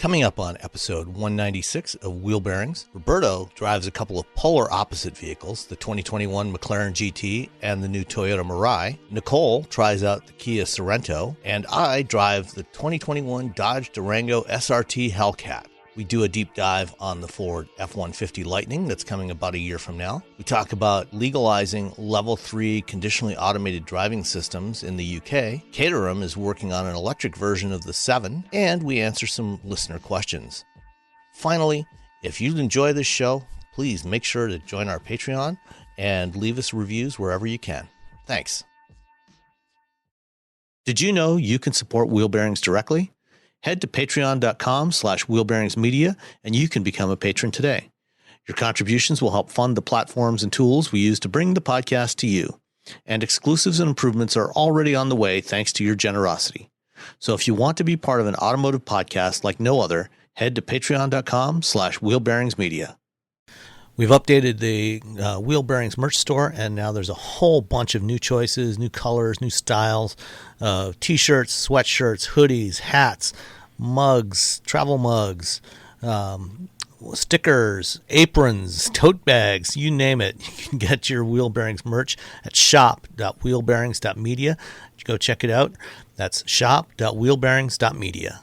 Coming up on episode 196 of Wheel Bearings, Roberto drives a couple of polar opposite vehicles, the 2021 McLaren GT and the new Toyota Mirai. Nicole tries out the Kia Sorento, and I drive the 2021 Dodge Durango SRT Hellcat. We do a deep dive on the Ford F-150 Lightning that's coming about a year from now. We talk about legalizing level 3 conditionally automated driving systems in the UK. Caterham is working on an electric version of the 7, and we answer some listener questions. Finally, if you enjoy this show, please make sure to join our Patreon and leave us reviews wherever you can. Thanks. Did you know you can support Wheel Bearings directly? Head to patreon.com/wheelbearingsmedia and you can become a patron today. Your contributions will help fund the platforms and tools we use to bring the podcast to you. And exclusives and improvements are already on the way thanks to your generosity. So if you want to be part of an automotive podcast like no other, head to patreon.com/wheelbearingsmedia. We've updated the Wheel Bearings merch store, and now there's a whole bunch of new choices, new colors, new styles, t-shirts, sweatshirts, hoodies, hats, mugs, travel mugs, stickers, aprons, tote bags, you name it. You can get your Wheel Bearings merch at shop.wheelbearings.media. Go check it out. That's shop.wheelbearings.media.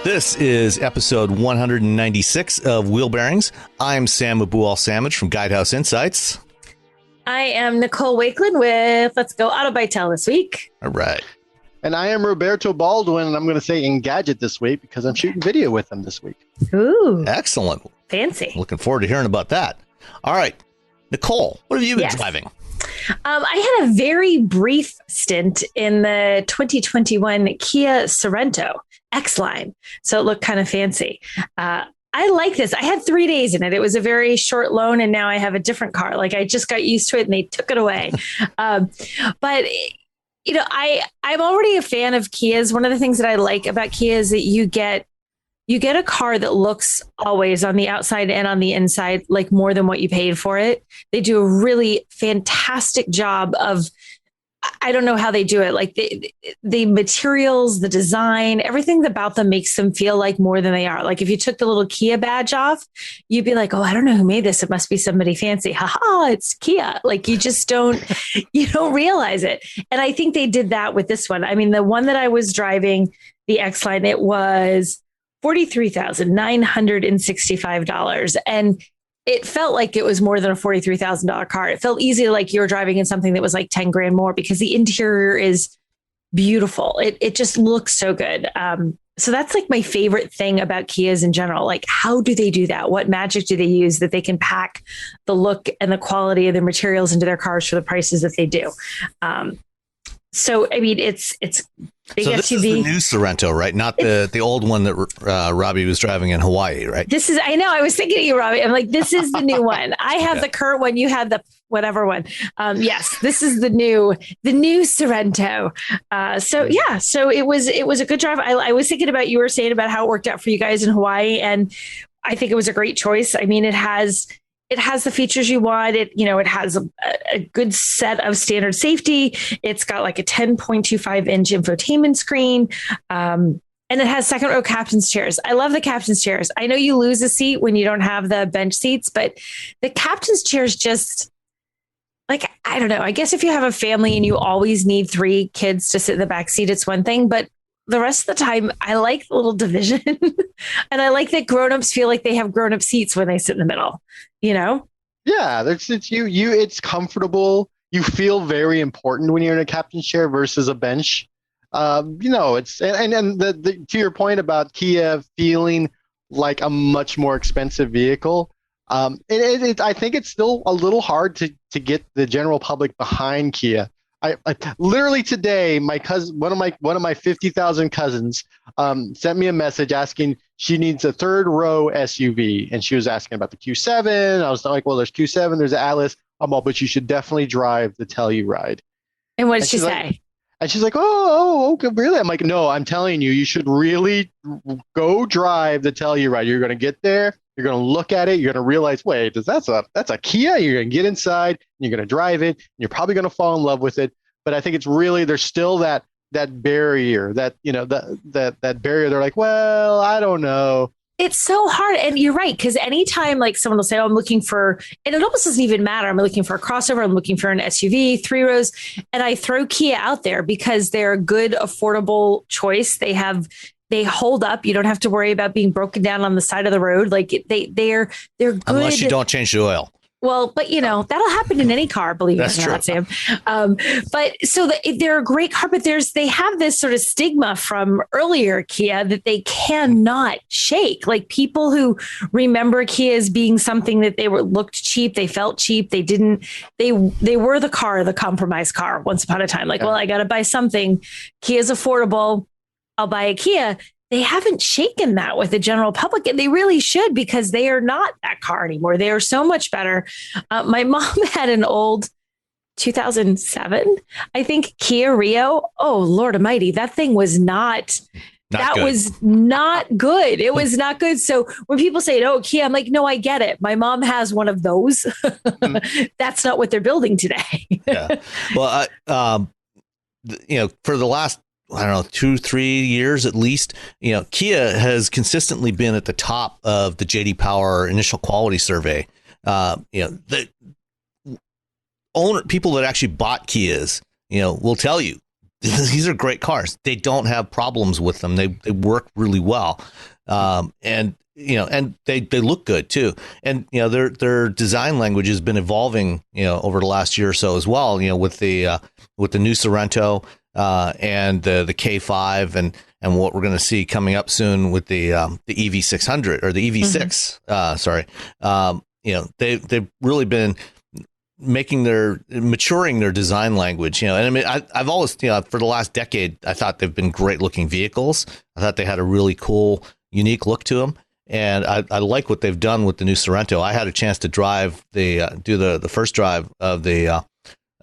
This is episode 196 of Wheel Bearings. I'm Sam Abu-Al-Samaj from Guidehouse Insights. I am Nicole Wakeland with Let's Go Auto By Tell this week. All right. And I am Roberto Baldwin, and I'm going to say Engadget this week because I'm shooting video with them this week. Ooh. Excellent. Fancy. Looking forward to hearing about that. All right. Nicole, what have you been driving? I had a very brief stint in the 2021 Kia Sorento X-Line, so it looked kind of fancy. I like this. I had 3 days in it. It was a very short loan, and now I have a different car. Like, I just got used to it, and they took it away. But you know, I'm already a fan of Kias. One of the things that I like about Kia is that you get a car that looks always on the outside and on the inside like more than what you paid for it. They do a really fantastic job of, I don't know how they do it. Like the materials, the design, everything about them makes them feel like more than they are. Like if you took the little Kia badge off, you'd be like, oh, I don't know who made this. It must be somebody fancy. Haha, it's Kia. Like you just don't realize it. And I think they did that with this one. I mean, the one that I was driving, the X-Line, it was $43,965. And it felt like it was more than a $43,000 car. It felt easy, like you were driving in something that was like 10 grand more because the interior is beautiful. It just looks so good. So that's like my favorite thing about Kias in general. Like, how do they do that? What magic do they use that they can pack the look and the quality of the materials into their cars for the prices that they do? So, I mean, it's big so SUV. This is the new Sorento, right? Not the old one that Robbie was driving in Hawaii, right? I know. I was thinking of you, Robbie. I'm like, this is the new one. I have the current one. You had the whatever one. Yes, this is the new Sorento. So it was a good drive. I was thinking about, you were saying about how it worked out for you guys in Hawaii, and I think it was a great choice. I mean, it has the features you want. It has a good set of standard safety. It's got like a 10.25 inch infotainment screen. And it has second row captain's chairs. I love the captain's chairs. I know you lose a seat when you don't have the bench seats, but the captain's chairs just, like, I don't know. I guess if you have a family and you always need 3 kids to sit in the back seat, it's one thing, but the rest of the time, I like the little division. And I like that grownups feel like they have grown-up seats when they sit in the middle, you know? Yeah, it's comfortable. You feel very important when you're in a captain's chair versus a bench. It's to your point about Kia feeling like a much more expensive vehicle. I think it's still a little hard to get the general public behind Kia. I literally today, my cousin, one of my 50,000 cousins, sent me a message asking she needs a third row SUV, and she was asking about the Q7. I was like, well, there's Q7, there's the Atlas. But you should definitely drive the Telluride. And what did she say? And she's like, oh, okay, really? I'm like, no, I'm telling you, you should really go drive the Telluride. You're going to get there. You're going to look at it. You're going to realize, wait, that's a Kia. You're going to get inside. And you're going to drive it. And you're probably going to fall in love with it. But I think it's really, there's still that that barrier, that that barrier. They're like, well, I don't know. It's so hard. And you're right. Because anytime like someone will say, oh, I'm looking for, and it almost doesn't even matter. I'm looking for a crossover. I'm looking for an SUV, 3 rows. And I throw Kia out there because they're a good, affordable choice. They hold up. You don't have to worry about being broken down on the side of the road. Like they're good. Unless you don't change the oil. Well, but that'll happen in any car, believe it or not, Sam. But so they're a great car, but they have this sort of stigma from earlier Kia that they cannot shake. Like people who remember Kia as being something that looked cheap, they felt cheap, they were the compromise car once upon a time. Like, well, I got to buy something. Kia's affordable. I'll buy a Kia. They haven't shaken that with the general public, and they really should, because they are not that car anymore. They are so much better. My mom had an old 2007, I think, Kia Rio. Oh, Lord Almighty. That thing was not good. Was not good. It was not good. So when people say, oh, Kia, I'm like, no, I get it. My mom has one of those. That's not what they're building today. Yeah. Well, for the last, I don't know, 2-3 years at least, Kia has consistently been at the top of the JD Power initial quality survey. The people that actually bought Kias, will tell you these are great cars. They don't have problems with them. They work really well. And they look good too. And, their design language has been evolving, over the last year or so as well, with the new Sorento, and the K5 and what we're going to see coming up soon with the EV600 or the EV6. They've really been maturing their design language, and I mean, I've always, for the last decade, I thought they've been great looking vehicles. I thought they had a really cool, unique look to them. And I like what they've done with the new Sorento. I had a chance to drive do the first drive of the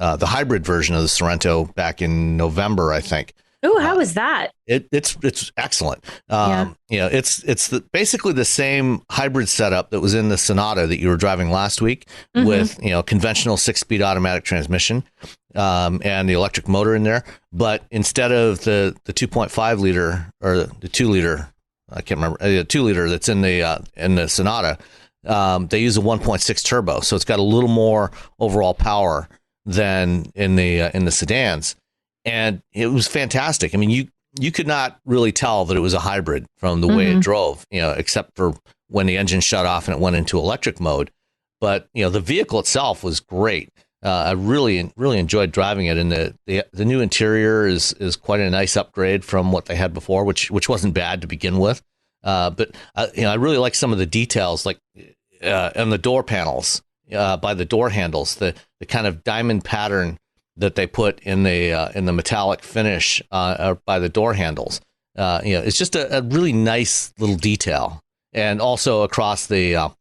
hybrid version of the Sorento back in November, I think. Oh, how was that? It's excellent. It's basically the same hybrid setup that was in the Sonata that you were driving last week, with conventional 6-speed automatic transmission, and the electric motor in there. But instead of the 2.5 liter or the 2 liter, I can't remember, the 2 liter that's in the Sonata, they use a 1.6 turbo, so it's got a little more overall power than in the sedans. And it was fantastic. I mean, you could not really tell that it was a hybrid from the way it drove, except for when the engine shut off and it went into electric mode. But, the vehicle itself was great. I really enjoyed driving it. And the new interior is quite a nice upgrade from what they had before, which wasn't bad to begin with. But I really like some of the details, like on the door panels, by the door handles, the kind of diamond pattern that they put in the metallic finish by the door handles. It's just a really nice little detail. And also across the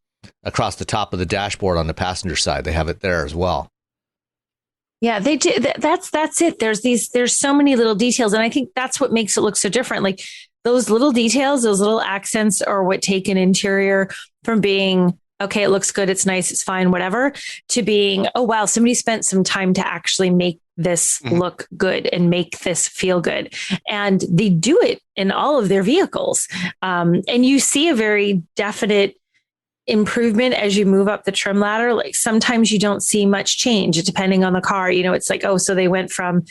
top of the dashboard on the passenger side, they have it there as well. Yeah, they do. That's it. There's so many little details, and I think that's what makes it look so different. Like those little details, those little accents are what take an interior from being, okay, it looks good, it's nice, it's fine, whatever, to being, oh, wow, somebody spent some time to actually make this look good and make this feel good. And they do it in all of their vehicles. And you see a very definite improvement as you move up the trim ladder. Like sometimes you don't see much change depending on the car. It's like, oh, so they went from,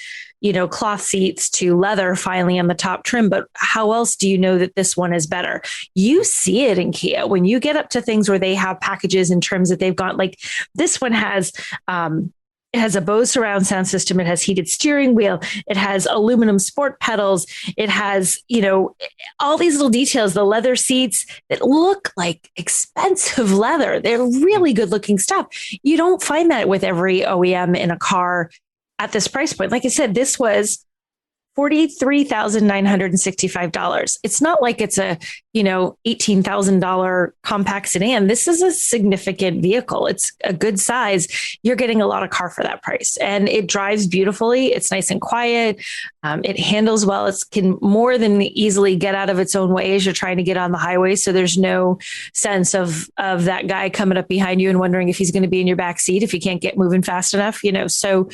cloth seats to leather finally on the top trim. But how else do you know that this one is better? You see it in Kia when you get up to things where they have packages and trims that they've got. Like this one has, it has a Bose surround sound system. It has heated steering wheel. It has aluminum sport pedals. It has, all these little details, the leather seats that look like expensive leather. They're really good looking stuff. You don't find that with every OEM in a car at this price point. Like I said, this was $43,965. It's not like it's a, $18,000 compact sedan. This is a significant vehicle. It's a good size. You're getting a lot of car for that price, and it drives beautifully. It's nice and quiet. It handles well. It can more than easily get out of its own way as you're trying to get on the highway. So there's no sense of that guy coming up behind you and wondering if he's going to be in your back seat if you can't get moving fast enough. So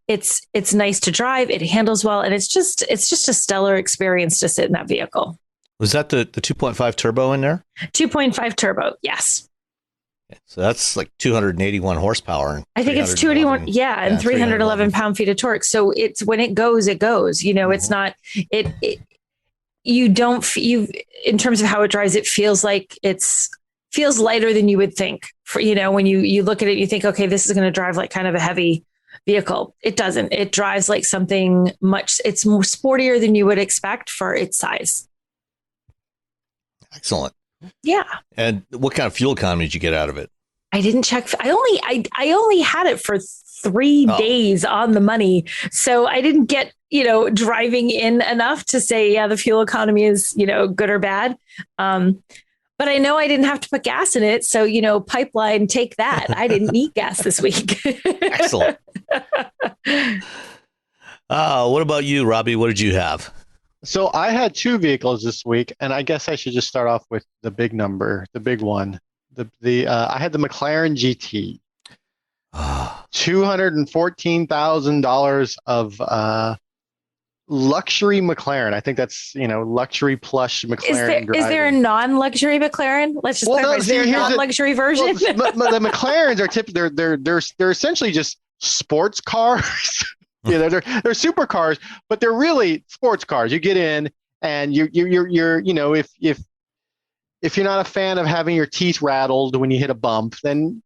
it's nice to drive. It handles well, and it's just a stellar experience to sit in that vehicle. Was that the 2.5 turbo in there? 2.5 turbo, yes. So that's like 281 horsepower. I think it's 281, and 311 pound-feet of torque. So it's when it goes, it goes. It's not you in terms of how it drives, it feels like feels lighter than you would think. When you look at it, you think, okay, this is going to drive like kind of a heavy vehicle. It doesn't. It drives like something it's more sportier than you would expect for its size. Excellent. Yeah. And what kind of fuel economy did you get out of it? I didn't check. I only had it for 3 days on the money. So I didn't get, driving in enough to say, yeah, the fuel economy is, good or bad. But I know I didn't have to put gas in it. So, pipeline, take that. I didn't need gas this week. Excellent. What about you, Robbie? What did you have? So I had 2 vehicles this week, and I guess I should just start off with the big number, the big one. I had the McLaren GT, $214,000 of luxury McLaren. I think that's luxury plush McLaren. Is there a non-luxury McLaren? Let's just clarify. Is there a non-luxury version? The McLarens are typically they're essentially just sports cars. Yeah, they're supercars, but they're really sports cars. You get in, and you're if you're not a fan of having your teeth rattled when you hit a bump, then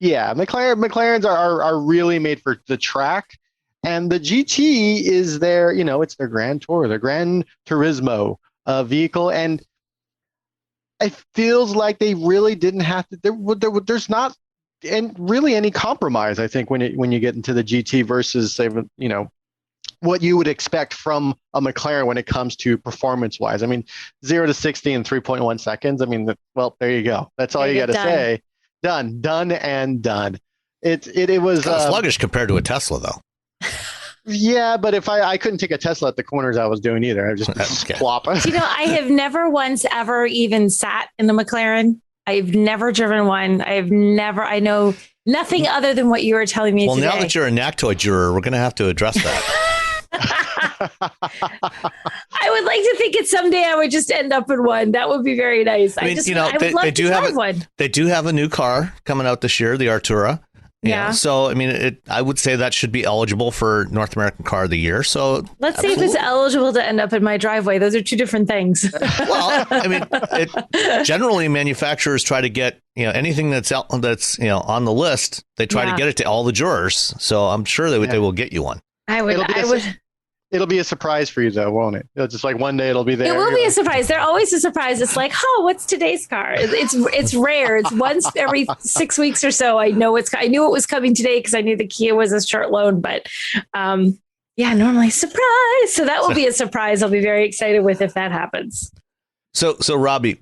yeah, McLarens are really made for the track, and the GT is it's their Grand Tour, their Gran Turismo vehicle, and it feels like they really didn't have to. There's not. And really any compromise, I think, when you get into the GT versus, say, what you would expect from a McLaren when it comes to performance wise. I mean, 0 to 60 in 3.1 seconds. I mean, there you go. That's all you got to say. Done and done. It was sluggish compared to a Tesla, though. Yeah, but if I couldn't take a Tesla at the corners I was doing either, I just plop. I have never once ever even sat in the McLaren. I've never driven one. I know nothing other than what you were telling me today. Well, now that you're a Nactoid juror, we're going to have to address that. I would like to think it someday I would just end up in one. That would be very nice. I would love to drive one. They do have a new car coming out this year, the Artura. Yeah. So, I mean, I would say that should be eligible for North American Car of the Year. So let's see if it's eligible to end up in my driveway. Those are 2 different things. Well, I mean, generally manufacturers try to get, anything that's on the list, they try to get it to all the jurors. So I'm sure they will get you one. It'll be a surprise for you, though, won't it? It's just like one day it'll be there. It will be a surprise. They're always a surprise. It's like, what's today's car? It's rare. It's once every 6 weeks or so. I knew it was coming today because I knew the Kia was a short loan. But normally surprise. So that will be a surprise. I'll be very excited with if that happens. So Robbie,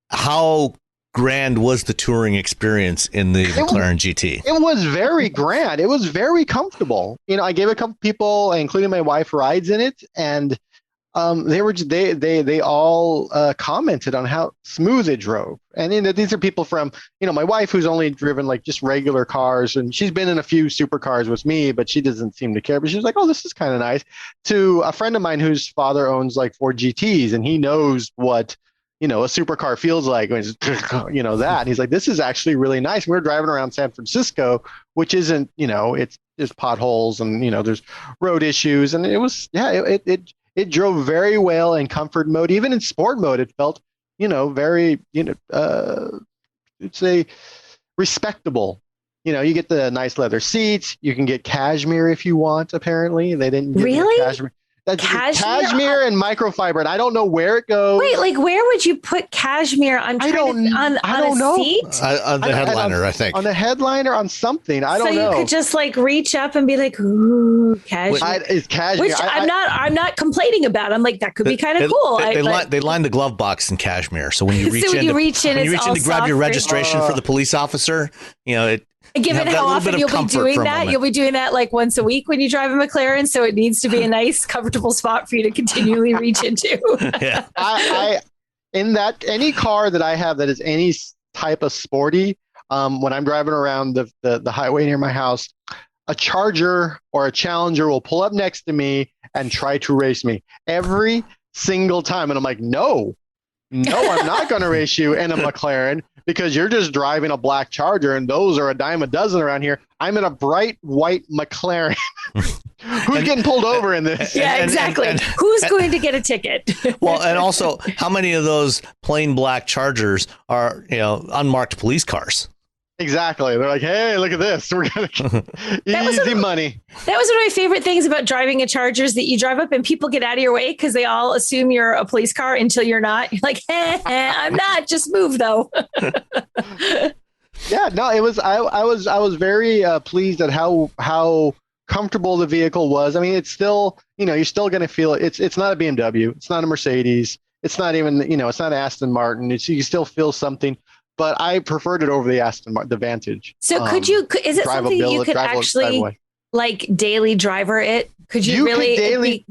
how grand was the touring experience in the McLaren GT? It was very grand. It was very comfortable. I gave a couple people, including my wife, rides in it, and they all commented on how smooth it drove. And these are people from my wife, who's only driven like just regular cars, and she's been in a few supercars with me, but she doesn't seem to care. But she was like, "Oh, this is kind of nice." To a friend of mine whose father owns like 4 GTs, and he knows what a supercar feels like when that. And he's like, this is actually really nice. We were driving around San Francisco, which isn't, it's just potholes and, there's road issues. And it was, it drove very well in comfort mode. Even in sport mode, it felt, very, it's a respectable. You get the nice leather seats. You can get cashmere if you want, apparently. They didn't give me cashmere. That's Cashmere cashmere and microfiber, and I don't know where it goes. Wait, like where would you put cashmere on? I don't know. Seat? On the headliner, I think. On the headliner, on something. I don't know. So you could just like reach up and be like, "Ooh, cashmere." It's cashmere. Which I'm not complaining about. I'm like, that could be kind of cool. They line the glove box in cashmere, so when you reach in to grab your registration for the police officer, Given how often you'll be doing that, you'll be doing that like once a week when you drive a McLaren. So it needs to be a nice, comfortable spot for you to continually reach into. Yeah, any car that I have that is any type of sporty, when I'm driving around the highway near my house, a Charger or a Challenger will pull up next to me and try to race me every single time, and I'm like, no, I'm not going to race you in a McLaren because you're just driving a black Charger, and those are a dime a dozen around here. I'm in a bright white McLaren. Who's getting pulled over in this? Yeah, exactly. Who's going to get a ticket? Well, and also, how many of those plain black Chargers are unmarked police cars? Exactly. They're like, hey, look at this. We're going to easy money. That was one of my favorite things about driving a Charger is that you drive up and people get out of your way because they all assume you're a police car until you're not. You're like, I'm not. Just move, though. Yeah, no, it was. I was very pleased at how comfortable the vehicle was. I mean, it's still, you're still going to feel it. It's not a BMW. It's not a Mercedes. It's not even, it's not Aston Martin. You still feel something. But I preferred it over the Vantage. So is it something you could actually like daily driver it? Could you really daily?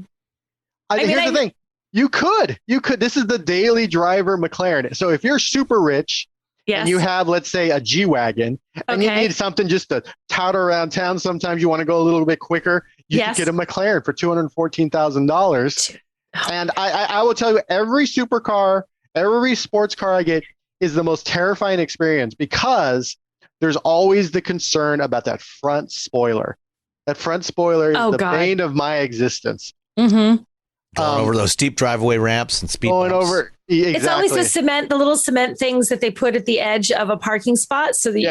Here's the thing. You could. This is the daily driver McLaren. So if you're super rich and you have, let's say, a G-Wagon and you need something just to tout around town, sometimes you want to go a little bit quicker, you can get a McLaren for $214,000. And I will tell you, every supercar, every sports car I get is the most terrifying experience because there's always the concern about that front spoiler. That front spoiler is the bane of my existence. Mm-hmm. Going over those steep driveway ramps and speed bumps. Exactly. It's always the little cement things that they put at the edge of a parking spot so that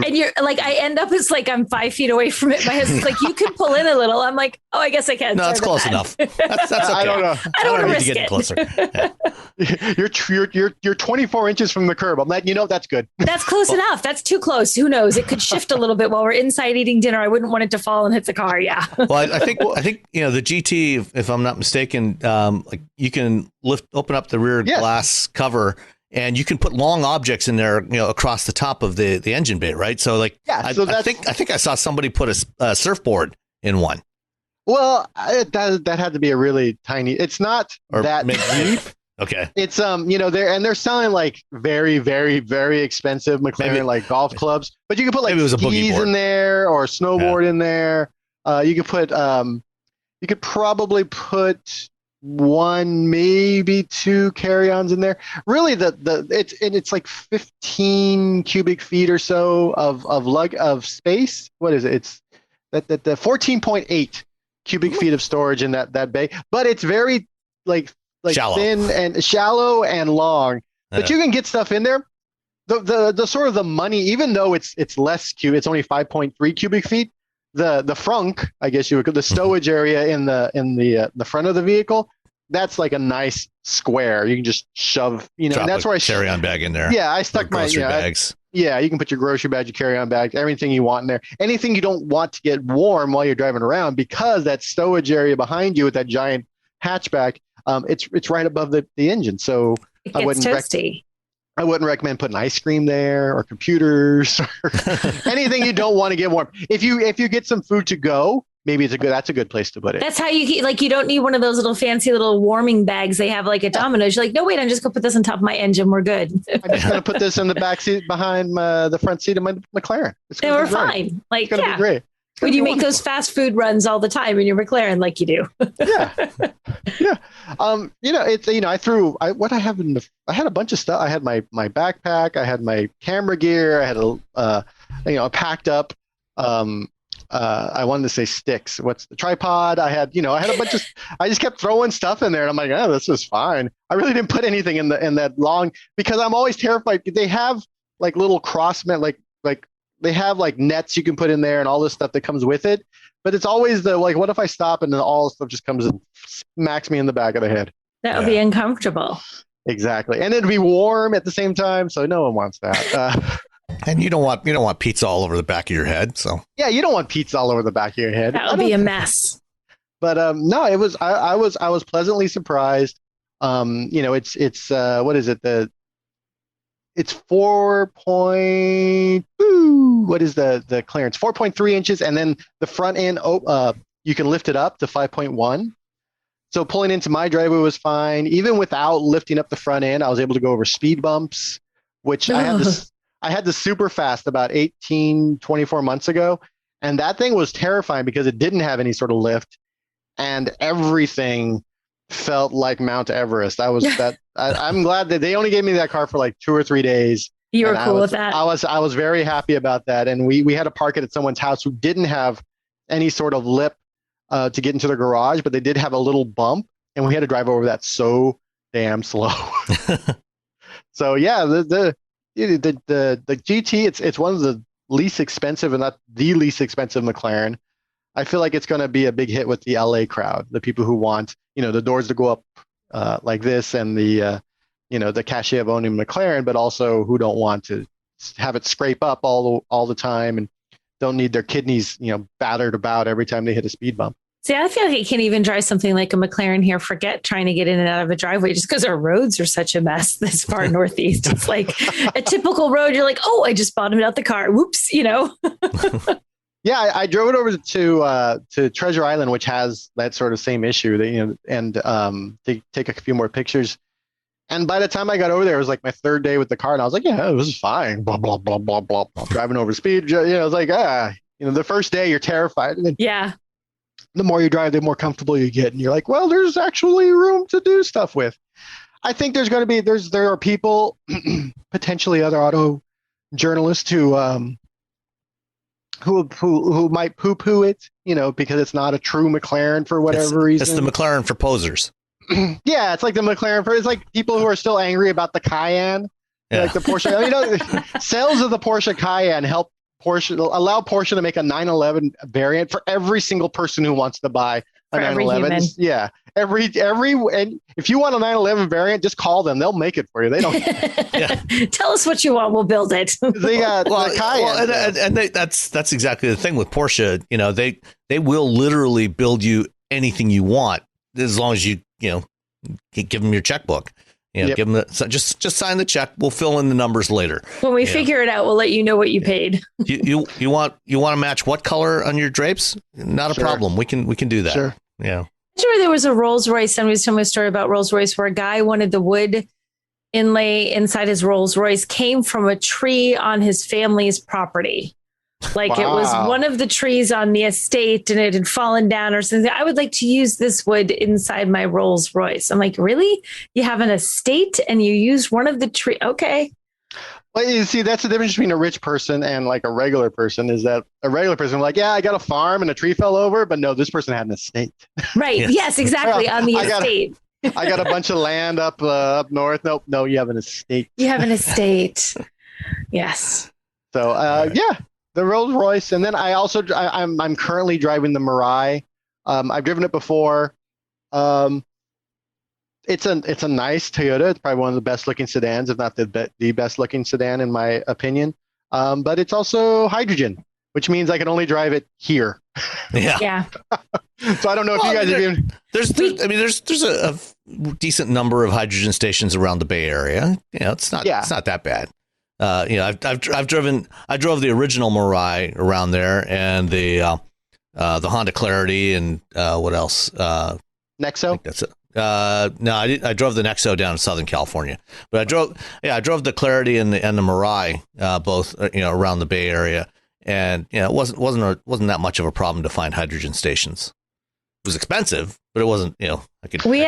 and you're like, I end up as like I'm 5 feet away from it. My husband's like, you can pull in a little. I'm like, oh, I guess I can. No, that's close enough. That's okay. I don't know. I don't want to get closer. Yeah. You're 24 inches from the curb. I'm like, that's good. That's close enough. That's too close. Who knows? It could shift a little bit while we're inside eating dinner. I wouldn't want it to fall and hit the car. Yeah. Well, I think the GT, if I'm not mistaken, like you can open up the rear glass cover and you can put long objects in there, across the top of the engine bay, right? So like, I think I saw somebody put a surfboard in one. Well, that had to be a really tiny. It's not that deep. Okay. It's they're selling like very, very, very expensive McLaren like golf clubs, but you can put like skis in there or snowboard in there. You could probably put one, maybe two carry-ons in there. Really, it's like 15 cubic feet or so of space. What is it? It's the 14.8 cubic feet of storage in that bay, but it's very like shallow. Thin and shallow and long. But you can get stuff in there. The sort of the money, even though it's less it's only 5.3 cubic feet. The frunk, I guess you would call the stowage area in the front of the vehicle. That's like a nice square. You can just shove, and that's where I carry-on bag in there. Yeah, I stuck my grocery bags. Yeah, you can put your grocery bag, your carry-on bag, everything you want in there. Anything you don't want to get warm while you're driving around, because that stowage area behind you with that giant hatchback, it's right above the engine. So it gets toasty. I wouldn't recommend putting ice cream there or computers or anything you don't want to get warm. If you get some food to go, maybe that's a good place to put it. That's how you don't need one of those little fancy little warming bags they have like at Domino's. You're like, no, wait, I'm just going to put this on top of my engine. We're good. I'm just going to put this in the back seat behind the front seat of my McLaren. And we're fine. Like, it's going to be great. When you make those fast food runs all the time in your McLaren, like you do. Yeah. I had a bunch of stuff. I had my backpack. I had my camera gear. I had a packed up. I wanted to say sticks. What's the tripod? I had a bunch of. I just kept throwing stuff in there, and I'm like, oh, this is fine. I really didn't put anything in that long because I'm always terrified. They have like little crossmen, like they have like nets you can put in there and all this stuff that comes with it. But it's always the like, what if I stop and then all the stuff just comes and smacks me in the back of the head? That would be uncomfortable. Exactly, and it'd be warm at the same time, so no one wants that. And you don't want pizza all over the back of your head. So yeah, you don't want pizza all over the back of your head. That would be a mess. But no, it was. I was pleasantly surprised. It's what is it? It's 4 point. What is the clearance? 4.3 inches, and then the front end. You can lift it up to 5.1. So pulling into my driveway was fine. Even without lifting up the front end, I was able to go over speed bumps, which I had this super fast about 24 months ago. And that thing was terrifying because it didn't have any sort of lift and everything felt like Mount Everest. I'm glad that they only gave me that car for like 2 or 3 days. You were cool with that. I was very happy about that. And we had to park it at someone's house who didn't have any sort of lip to get into the garage, but they did have a little bump, and we had to drive over that so damn slow. So yeah, the GT, it's one of the least expensive, and not the least expensive McLaren. I feel like it's going to be a big hit with the LA crowd, the people who want, the doors to go up like this, and the cachet of owning McLaren, but also who don't want to have it scrape up all the time and don't need their kidneys, battered about every time they hit a speed bump. See, I feel like you can't even drive something like a McLaren here. Forget trying to get in and out of a driveway just because our roads are such a mess this far northeast. It's like a typical road. You're like, oh, I just bottomed out the car. Whoops, Yeah, I drove it over to Treasure Island, which has that sort of same issue. They take a few more pictures. And by the time I got over there, it was like my third day with the car, and I was like, yeah, it was fine. Blah blah blah blah blah. Driving over speed, it was like the first day you're terrified, and then the more you drive, the more comfortable you get, and you're like, well, there's actually room to do stuff with. I think there are people, potentially other auto journalists who might poo-poo it, because it's not a true McLaren for whatever reason. It's the McLaren for posers. Yeah, it's like the McLaren. It's like people who are still angry about the Cayenne, like the Porsche. Sales of the Porsche Cayenne allow Porsche to make a 911 variant for every single person who wants to buy a 911. Yeah, and if you want a 911 variant, just call them. They'll make it for you. They don't. Tell us what you want. We'll build it. They got the Cayenne. That's exactly the thing with Porsche. They will literally build you anything you want as long as you give them your checkbook. Give them just sign the check. We'll fill in the numbers later. When we figure it out, we'll let you know what you paid. You want to match what color on your drapes? Not a problem. We can do that. Sure. Yeah. Sure. There was a Rolls Royce. Somebody was telling me a story about Rolls Royce where a guy wanted the wood inlay inside his Rolls Royce came from a tree on his family's property. Like It was one of the trees on the estate and it had fallen down or something. I would like to use this wood inside my Rolls Royce. I'm like, really? You have an estate and you use one of the tree? Okay. Well, you see, that's the difference between a rich person and like a regular person is that a regular person like, yeah, I got a farm and a tree fell over, but no, this person had an estate. Right. Yes, exactly. On the estate. I got a bunch of land up north. Nope. No, you have an estate. You have an estate. Yes. So, yeah. The Rolls Royce, and then I'm currently driving the Mirai. I've driven it before. It's a nice Toyota. It's probably one of the best looking sedans, if not the best looking sedan in my opinion. But it's also hydrogen, which means I can only drive it here. Yeah. So I don't know if you guys have even. There's a decent number of hydrogen stations around the Bay Area. It's not that bad. I drove the original Mirai around there, and the Honda Clarity, and what else? Nexo. That's it. No, I drove the Nexo down in Southern California, but I drove the Clarity and the Mirai, both around the Bay Area, and it wasn't that much of a problem to find hydrogen stations. It was expensive, but it wasn't. We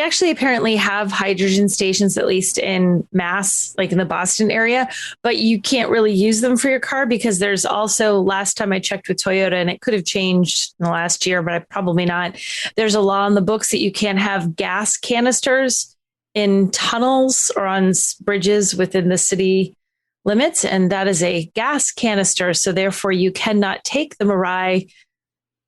actually apparently have hydrogen stations, at least in Mass, like in the Boston area, but you can't really use them for your car because there's also, last time I checked with Toyota, and it could have changed in the last year, but probably not. There's a law in the books that you can't have gas canisters in tunnels or on bridges within the city limit, and that is a gas canister. So therefore, you cannot take the Mirai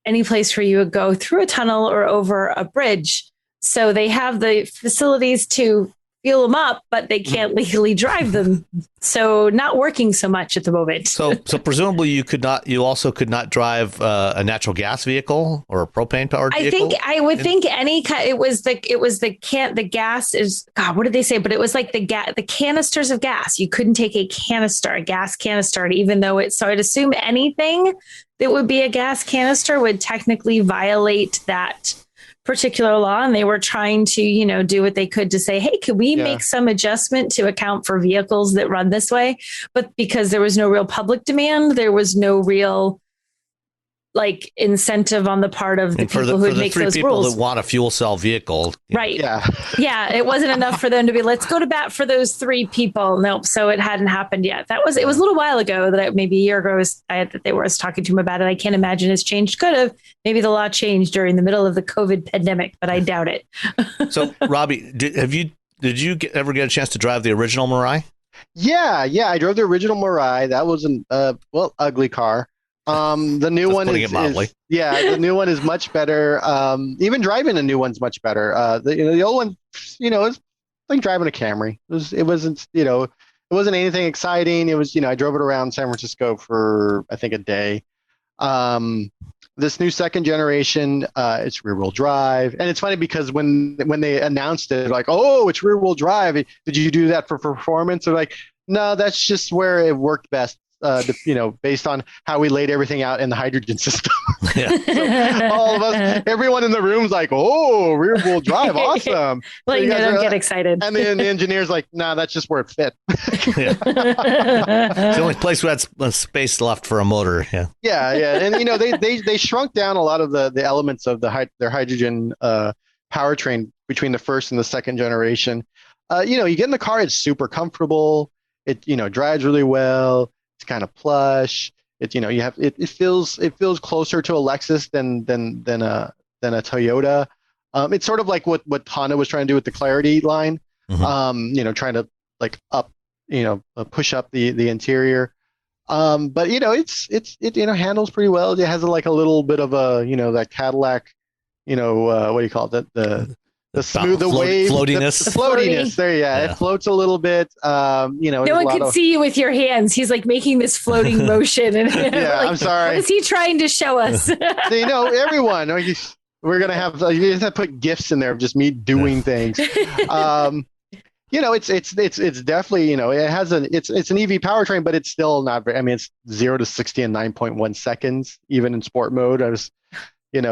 any place where you would go through a tunnel or over a bridge. So they have the facilities to fuel them up, but they can't legally drive them. So not working so much at the moment. So presumably you also could not drive a natural gas vehicle or a propane powered vehicle. I would think any kind. It was the gas is God. What did they say? But it was like the canisters of gas. You couldn't take a gas canister, even though it's. So I'd assume anything that would be a gas canister would technically violate that particular law, and they were trying to, do what they could to say, hey, could we make some adjustment to account for vehicles that run this way? But because there was no real public demand, there was no real incentive on the part of the people who would make those rules. For the people that want a fuel cell vehicle. Right. Yeah. It wasn't enough for them to be, let's go to bat for those 3 people. Nope. So it hadn't happened yet. It was a little while ago that maybe a year ago that they were talking to him about it. I can't imagine it's changed. Could have. Maybe the law changed during the middle of the COVID pandemic, but I doubt it. So Robbie, did you ever get a chance to drive the original Mirai? Yeah. I drove the original Mirai. That was an ugly car. The new one is the new one is much better. Even driving a new one's much better. The old one, is like driving a Camry. It wasn't anything exciting. It was, I drove it around San Francisco for I think a day. This new second generation, it's rear wheel drive, and it's funny because when they announced it, like, oh, it's rear wheel drive. Did you do that for performance? They're like, no, that's just where it worked best. Based on how we laid everything out in the hydrogen system. So all of us, everyone in the room's like, oh, rear wheel drive, awesome. Well, so don't get excited. And then the engineer's like, nah, that's just where it fit. It's the only place where that's space left for a motor. Yeah. And, they shrunk down a lot of the elements of their hydrogen powertrain between the first and the second generation. You get in the car, it's super comfortable. It, drives really well. It's kind of plush. It it feels closer to a Lexus than a Toyota. It's sort of like what Honda was trying to do with the Clarity line. Mm-hmm. Trying to push up the interior. But it handles pretty well. It has a little bit of a that Cadillac, what do you call it? The smooth, the wave, floatiness. The floatiness. There, It floats a little bit. No one could see you with your hands. He's making this floating motion. And I'm sorry. What is he trying to show us? So, everyone. We're gonna have you have to put GIFs in there of just me doing things. It's definitely it has it's an EV powertrain, but it's still not very. I mean, it's 0 to 60 in 9.1 seconds, even in sport mode.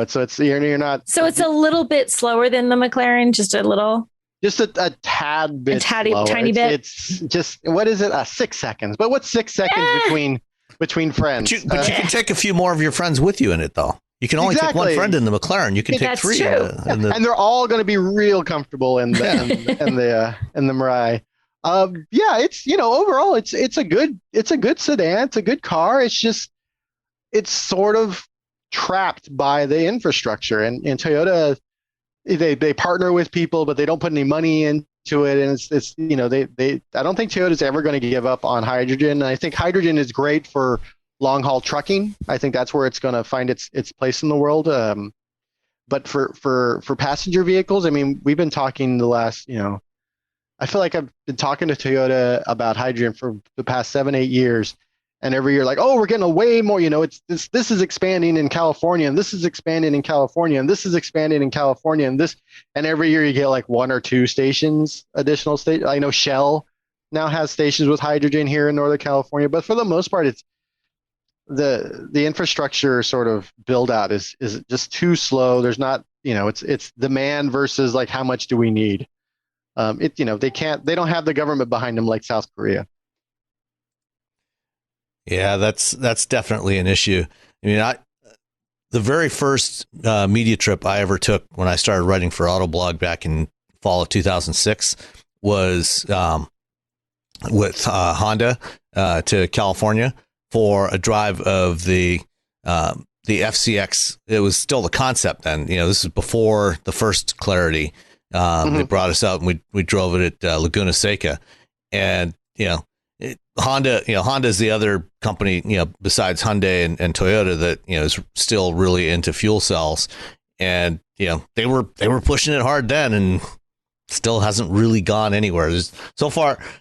So it's you're not. So it's a little bit slower than the McLaren, just a little. Just a tad bit. Tiny bit. It's just what is it? 6 seconds. But what's 6 seconds between friends? But you can take a few more of your friends with you in it, though. You can only take one friend in the McLaren. You can take 3. True. And they're all going to be real comfortable in the Mirai. It's overall it's a good sedan. It's a good car. It's sort of trapped by the infrastructure, and Toyota they partner with people, but they don't put any money into it, and it's I don't think Toyota's ever going to give up on hydrogen. I think hydrogen is great for long haul trucking. I think that's where it's going to find its place in the world. But for passenger vehicles, I mean, we've been talking the last I feel like I've been talking to Toyota about hydrogen for the past 7-8 years. And every year, we're getting a way more, it's this is expanding in California, and this is expanding in California, and this is expanding in California, and every year you get 1 or 2 additional stations. I know Shell now has stations with hydrogen here in Northern California, but for the most part, it's the infrastructure sort of build out is just too slow. There's not, it's demand versus how much do we need? They don't have the government behind them like South Korea. Yeah, that's definitely an issue. I mean, the very first media trip I ever took when I started writing for Autoblog back in fall of 2006 was with Honda to California for a drive of the FCX. It was still the concept then. This is before the first Clarity. They brought us out and we drove it at Laguna Seca, and Honda's the other company, besides Hyundai and Toyota that, is still really into fuel cells. And, they were pushing it hard then and still hasn't really gone anywhere.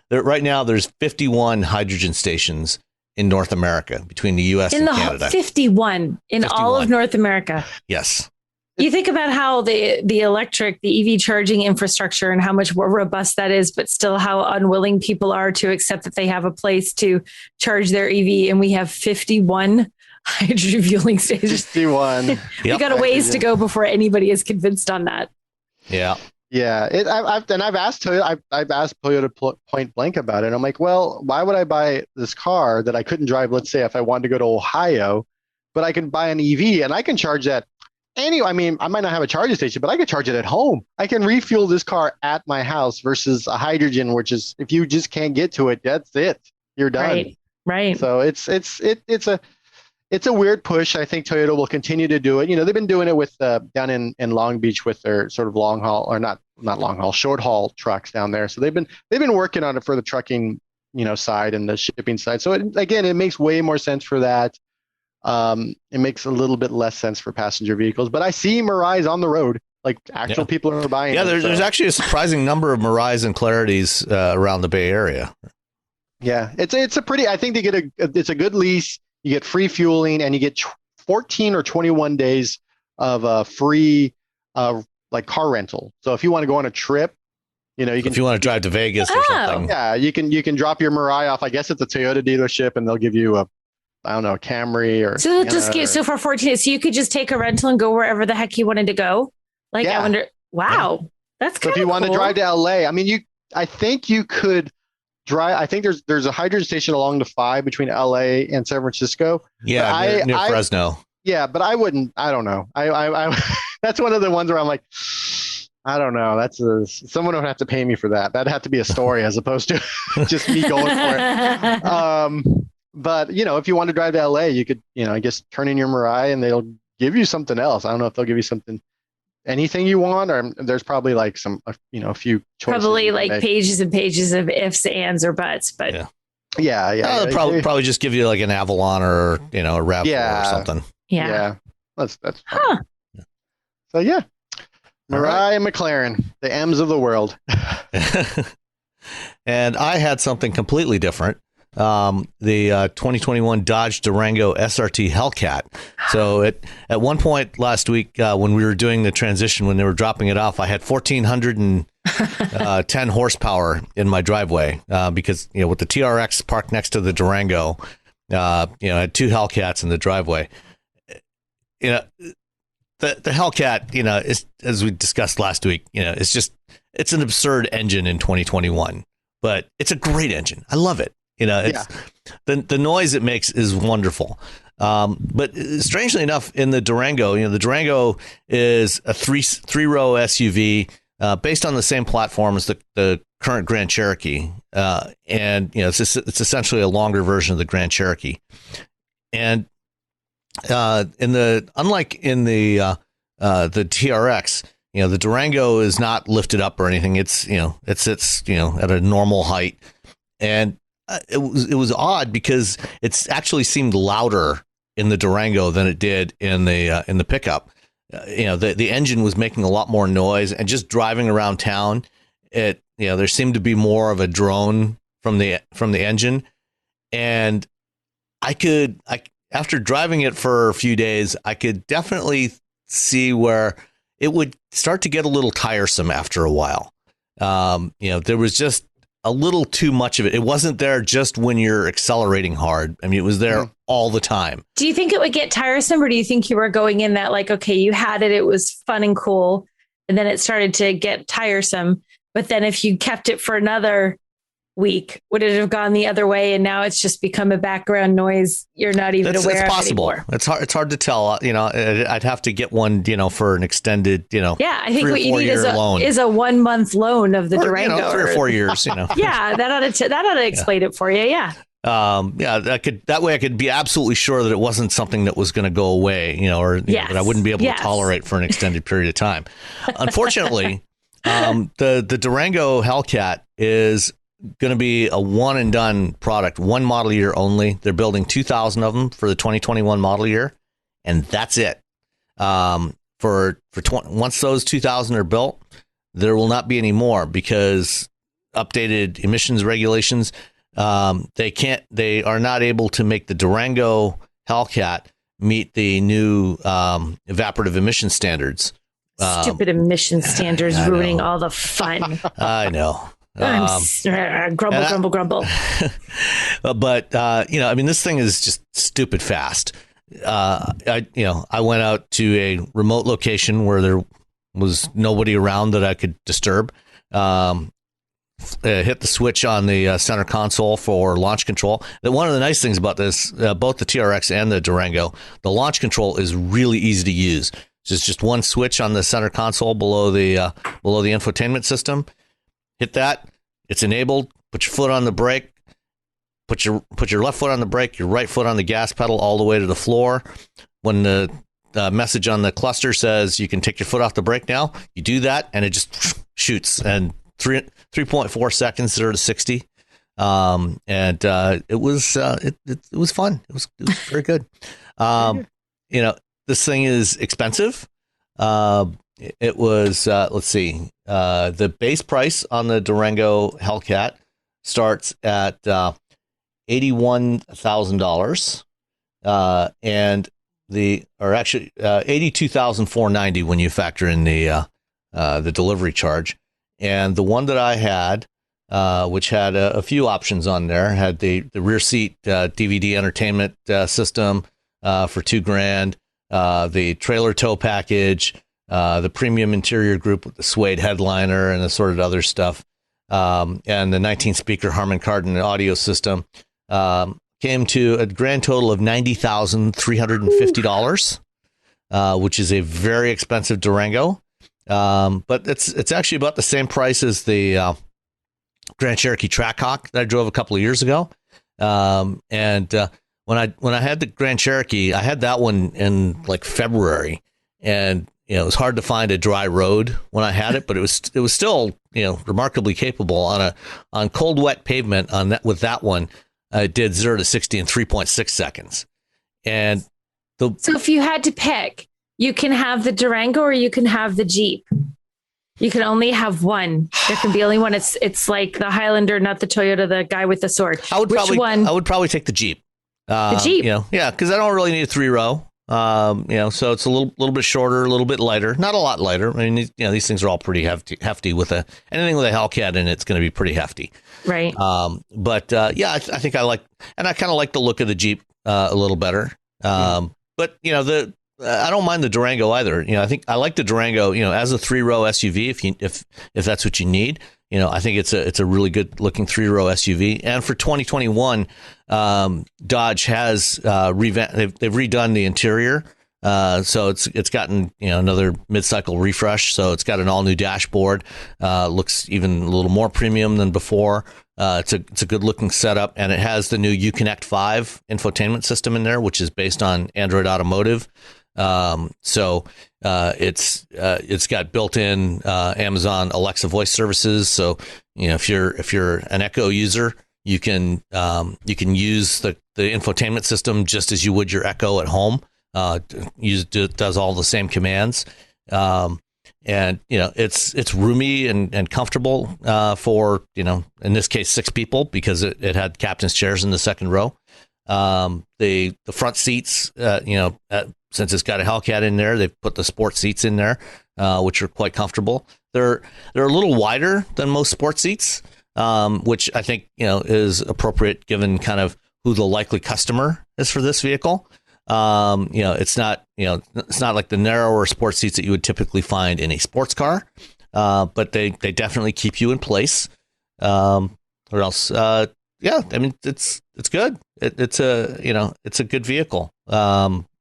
Right now, there's 51 hydrogen stations in North America between the U.S. and Canada. 51 in all of North America. Yes. You think about how the EV charging infrastructure and how much more robust that is, but still how unwilling people are to accept that they have a place to charge their EV. And we have 51 hydrogen fueling stations. 51. We got a ways to go before anybody is convinced on that. Yeah. Yeah. I've asked Toyota point blank about it. I'm like, well, why would I buy this car that I couldn't drive, let's say, if I wanted to go to Ohio, but I can buy an EV and I can charge that. Anyway, I mean, I might not have a charging station, but I could charge it at home. I can refuel this car at my house versus a hydrogen, which is, if you just can't get to it, that's it. You're done. Right. So it's a weird push. I think Toyota will continue to do it. They've been doing it with down in Long Beach with their sort of long haul, or not long haul, short haul trucks down there. So they've been working on it for the trucking, side and the shipping side. So it makes way more sense for that. It makes a little bit less sense for passenger vehicles, but I see Mirais on the road, like actual people are buying. Yeah, there's actually a surprising number of Mirais and Clarities around the Bay Area. Yeah, it's a pretty. I think it's a good lease. You get free fueling, and you get 14 or 21 days of free like car rental. So if you want to go on a trip, you can. If you want to drive to Vegas or something, yeah, you can drop your Mirai off. I guess it's a Toyota dealership, and they'll give you a Camry or so for 14 days, so you could just take a rental and go wherever the heck you wanted to go. Like, yeah. I wonder, wow, that's kind of cool. So if you want to drive to LA, I mean, I think you could drive. I think there's a hydrogen station along the 5 between LA and San Francisco. Yeah, near Fresno. Yeah, but I wouldn't. I don't know. I that's one of the ones where I'm like, I don't know. Someone would have to pay me for that. That'd have to be a story as opposed to just me going for it. But, if you want to drive to LA, you could, I guess turn in your Mirai and they'll give you something else. I don't know if they'll give you anything you want, or there's probably like a few choices. Probably like pages and pages of ifs, ands, or buts. But yeah. They'll probably just give you like an Avalon or, a RAV4 or something. Yeah. That's fine. So yeah, Mirai and McLaren, the M's of the world. And I had something completely different. The 2021 Dodge Durango SRT Hellcat. So at one point last week, when we were doing the transition, when they were dropping it off, I had 1,410 horsepower in my driveway because, with the TRX parked next to the Durango, I had 2 Hellcats in the driveway. The Hellcat, is, as we discussed last week, it's an absurd engine in 2021, but it's a great engine. I love it. The noise it makes is wonderful. But strangely enough, in the Durango, the Durango is a three-row SUV based on the same platform as the current Grand Cherokee. And, it's essentially a longer version of the Grand Cherokee. And unlike in the TRX, the Durango is not lifted up or anything. It sits, at a normal height. And it was odd because it's actually seemed louder in the Durango than it did in the pickup. The engine was making a lot more noise, and just driving around town, there seemed to be more of a drone from the engine. And after driving it for a few days, I could definitely see where it would start to get a little tiresome after a while. There was just a little too much of it. It wasn't there just when you're accelerating hard. I mean, it was there all the time. Do you think it would get tiresome, or do you think you were going in that like, okay, you had it was fun and cool, and then it started to get tiresome, but then if you kept it for another week, would it have gone the other way, and now it's just become a background noise you're not even aware of anymore? It's hard to tell. I'd have to get one, for an extended, Yeah, I think what you need is a 1 month loan of the Durango, 3 or 4 years. Yeah, that ought to explain it for you. Yeah. That way I could be absolutely sure that it wasn't something that was going to go away, that I wouldn't be able to tolerate for an extended period of time. Unfortunately, the Durango Hellcat is going to be a one and done product, one model year only. They're building 2,000 of them for the 2021 model year, and that's it. Once those 2,000 are built, there will not be any more because updated emissions regulations. They are not able to make the Durango Hellcat meet the new evaporative emission standards. Stupid emission standards ruining all the fun. I know. Grumble. But this thing is just stupid fast. I went out to a remote location where there was nobody around that I could disturb. Hit the switch on the center console for launch control. One of the nice things about this, both the TRX and the Durango, the launch control is really easy to use. It's just one switch on the center console below the infotainment system. Hit that, it's enabled. Put your foot on the brake. Put your left foot on the brake, your right foot on the gas pedal all the way to the floor. When the message on the cluster says you can take your foot off the brake now, you do that, and it just shoots. And 3.4 seconds, 0 to 60. It was fun. It was very good. This thing is expensive. It was, let's see, the base price on the Durango Hellcat starts at $81,000, and $82,490 when you factor in the delivery charge. And the one that I had, which had a few options on there, had the rear seat DVD entertainment system for $2,000, the trailer tow package, the premium interior group with the suede headliner and assorted other stuff, and the 19-speaker Harman Kardon audio system. Came to a grand total of $90,350, which is a very expensive Durango. But it's actually about the same price as the Grand Cherokee Trackhawk that I drove a couple of years ago. When I had the Grand Cherokee, I had that one in like February, and it was hard to find a dry road when I had it, but it was still remarkably capable on cold wet pavement with that one. It did 0 to 60 in 3.6 seconds. And so if you had to pick, you can have the Durango or you can have the Jeep. You can only have one. There can be only one. It's like the Highlander, not the Toyota, the guy with the sword. I would probably take the Jeep. The Jeep. Because I don't really need a 3-row. So it's a little bit shorter, a little bit lighter, not a lot lighter. I mean, these things are all pretty hefty anything with a Hellcat in it's going to be pretty hefty. Right. I think I kind of like the look of the Jeep a little better. But I don't mind the Durango either. I think I like the Durango, as a 3-row SUV, if that's what you need. I think it's a really good looking 3-row SUV. And for 2021, Dodge has revamped. They've redone the interior, so it's gotten another mid-cycle refresh. So it's got an all new dashboard. Looks even a little more premium than before. It's a good looking setup, and it has the new Uconnect 5 infotainment system in there, which is based on Android Automotive. It's got built-in Amazon Alexa voice services. So if you're an Echo user, you can use the infotainment system just as you would your Echo at home. Does all the same commands, and it's roomy and comfortable for in this case 6 people because it had captain's chairs in the second row. The front seats, since it's got a Hellcat in there, they've put the sport seats in there, which are quite comfortable. They're a little wider than most sport seats, which I think is appropriate given kind of who the likely customer is for this vehicle. It's not like the narrower sport seats that you would typically find in a sports car, but they definitely keep you in place. Or else, it's good. It's a good vehicle.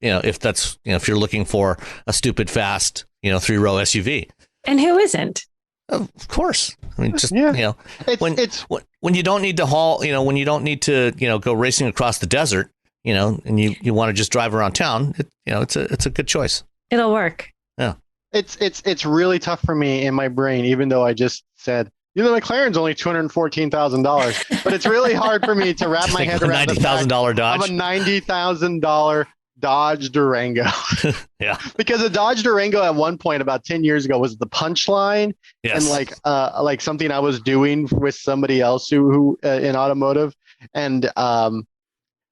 If you're looking for a stupid fast, 3-row SUV. And who isn't? Of course. I mean, just, when you don't need to haul, when you don't need to, go racing across the desert, and you want to just drive around town, it's a good choice. It'll work. Yeah. It's really tough for me in my brain, even though I just said You know, the McLaren's only $214,000, but it's really hard for me to wrap my head around $90,000 Dodge. Of a $90,000 Dodge Durango. Yeah, because the Dodge Durango at one point about 10 years ago was the punchline, yes. And like something I was doing with somebody else who in automotive, and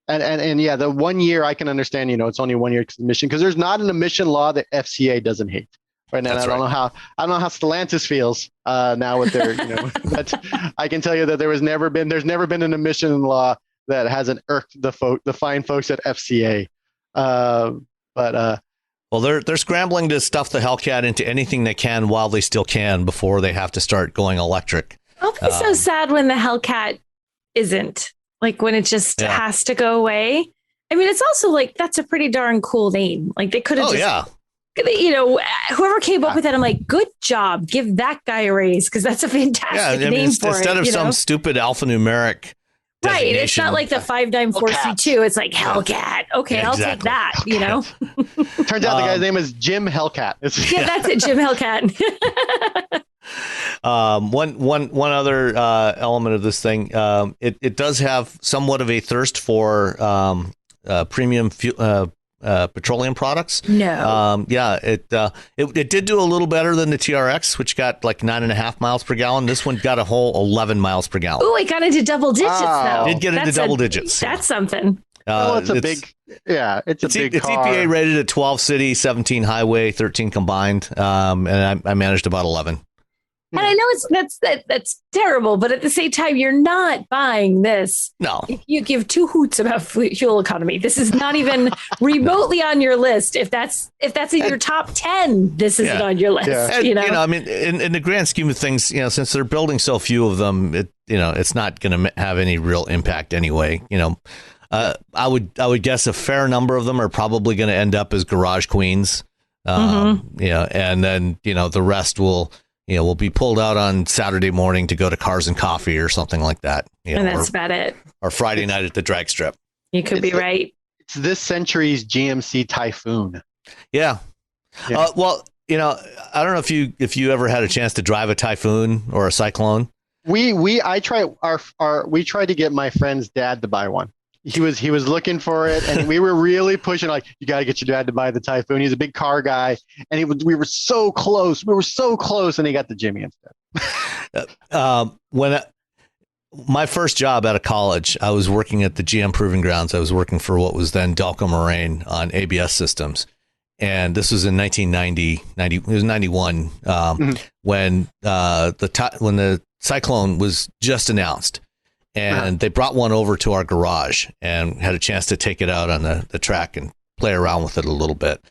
yeah, the 1 year I can understand. You know, it's only 1 year emission because there's not an emission law that FCA doesn't hate. Right now, I don't know how Stellantis feels now with their, you know, but I can tell you that there's never been an emission law that hasn't irked the fine folks at FCA. Well, they're scrambling to stuff the Hellcat into anything they can while they still can before they have to start going electric. I'll be so sad when the Hellcat isn't, like when it just has to go away. I mean, it's also like that's a pretty darn cool name. Like they could have you know, whoever came up with that, I'm like, good job. Give that guy a raise because that's a fantastic name for it. Instead of some stupid alphanumeric. Right. It's not like the 594C2. It's like Hellcat. Okay, exactly. I'll take that, you know. Turns out the guy's name is Jim Hellcat. That's it, Jim Hellcat. One other element of this thing, it does have somewhat of a thirst for premium petroleum products. No. It did do a little better than the TRX, which got like 9.5 miles per gallon. This one got a whole 11 miles per gallon. Oh, it got into double digits though. Did get into double digits. That's something. It's a big car. It's EPA rated at 12 city, 17 highway, 13 combined. And I managed about 11. And I know that's terrible, but at the same time, you're not buying this. No. If you give two hoots about fuel economy, this is not even remotely on your list. If that's in your top 10, this isn't on your list. Yeah. You know, I mean, in the grand scheme of things, you know, since they're building so few of them, it's not going to have any real impact anyway. You know, I would guess a fair number of them are probably going to end up as garage queens. You know, and then the rest will be pulled out on Saturday morning to go to Cars and Coffee or something like that. And that's about it. Or Friday night at the drag strip. You could be right. It's this century's GMC Typhoon. Yeah. Well, I don't know if you ever had a chance to drive a Typhoon or a Cyclone. We tried to get my friend's dad to buy one. He was looking for it, and we were really pushing, like, you got to get your dad to buy the Typhoon. He's a big car guy, and we were so close. We were so close, and he got the Jimmy instead. When my first job out of college, I was working at the GM Proving Grounds. I was working for what was then Delco Moraine on ABS systems, and this was in 1990. It was 91 when the Cyclone was just announced. And they brought one over to our garage and had a chance to take it out on the track and play around with it a little bit.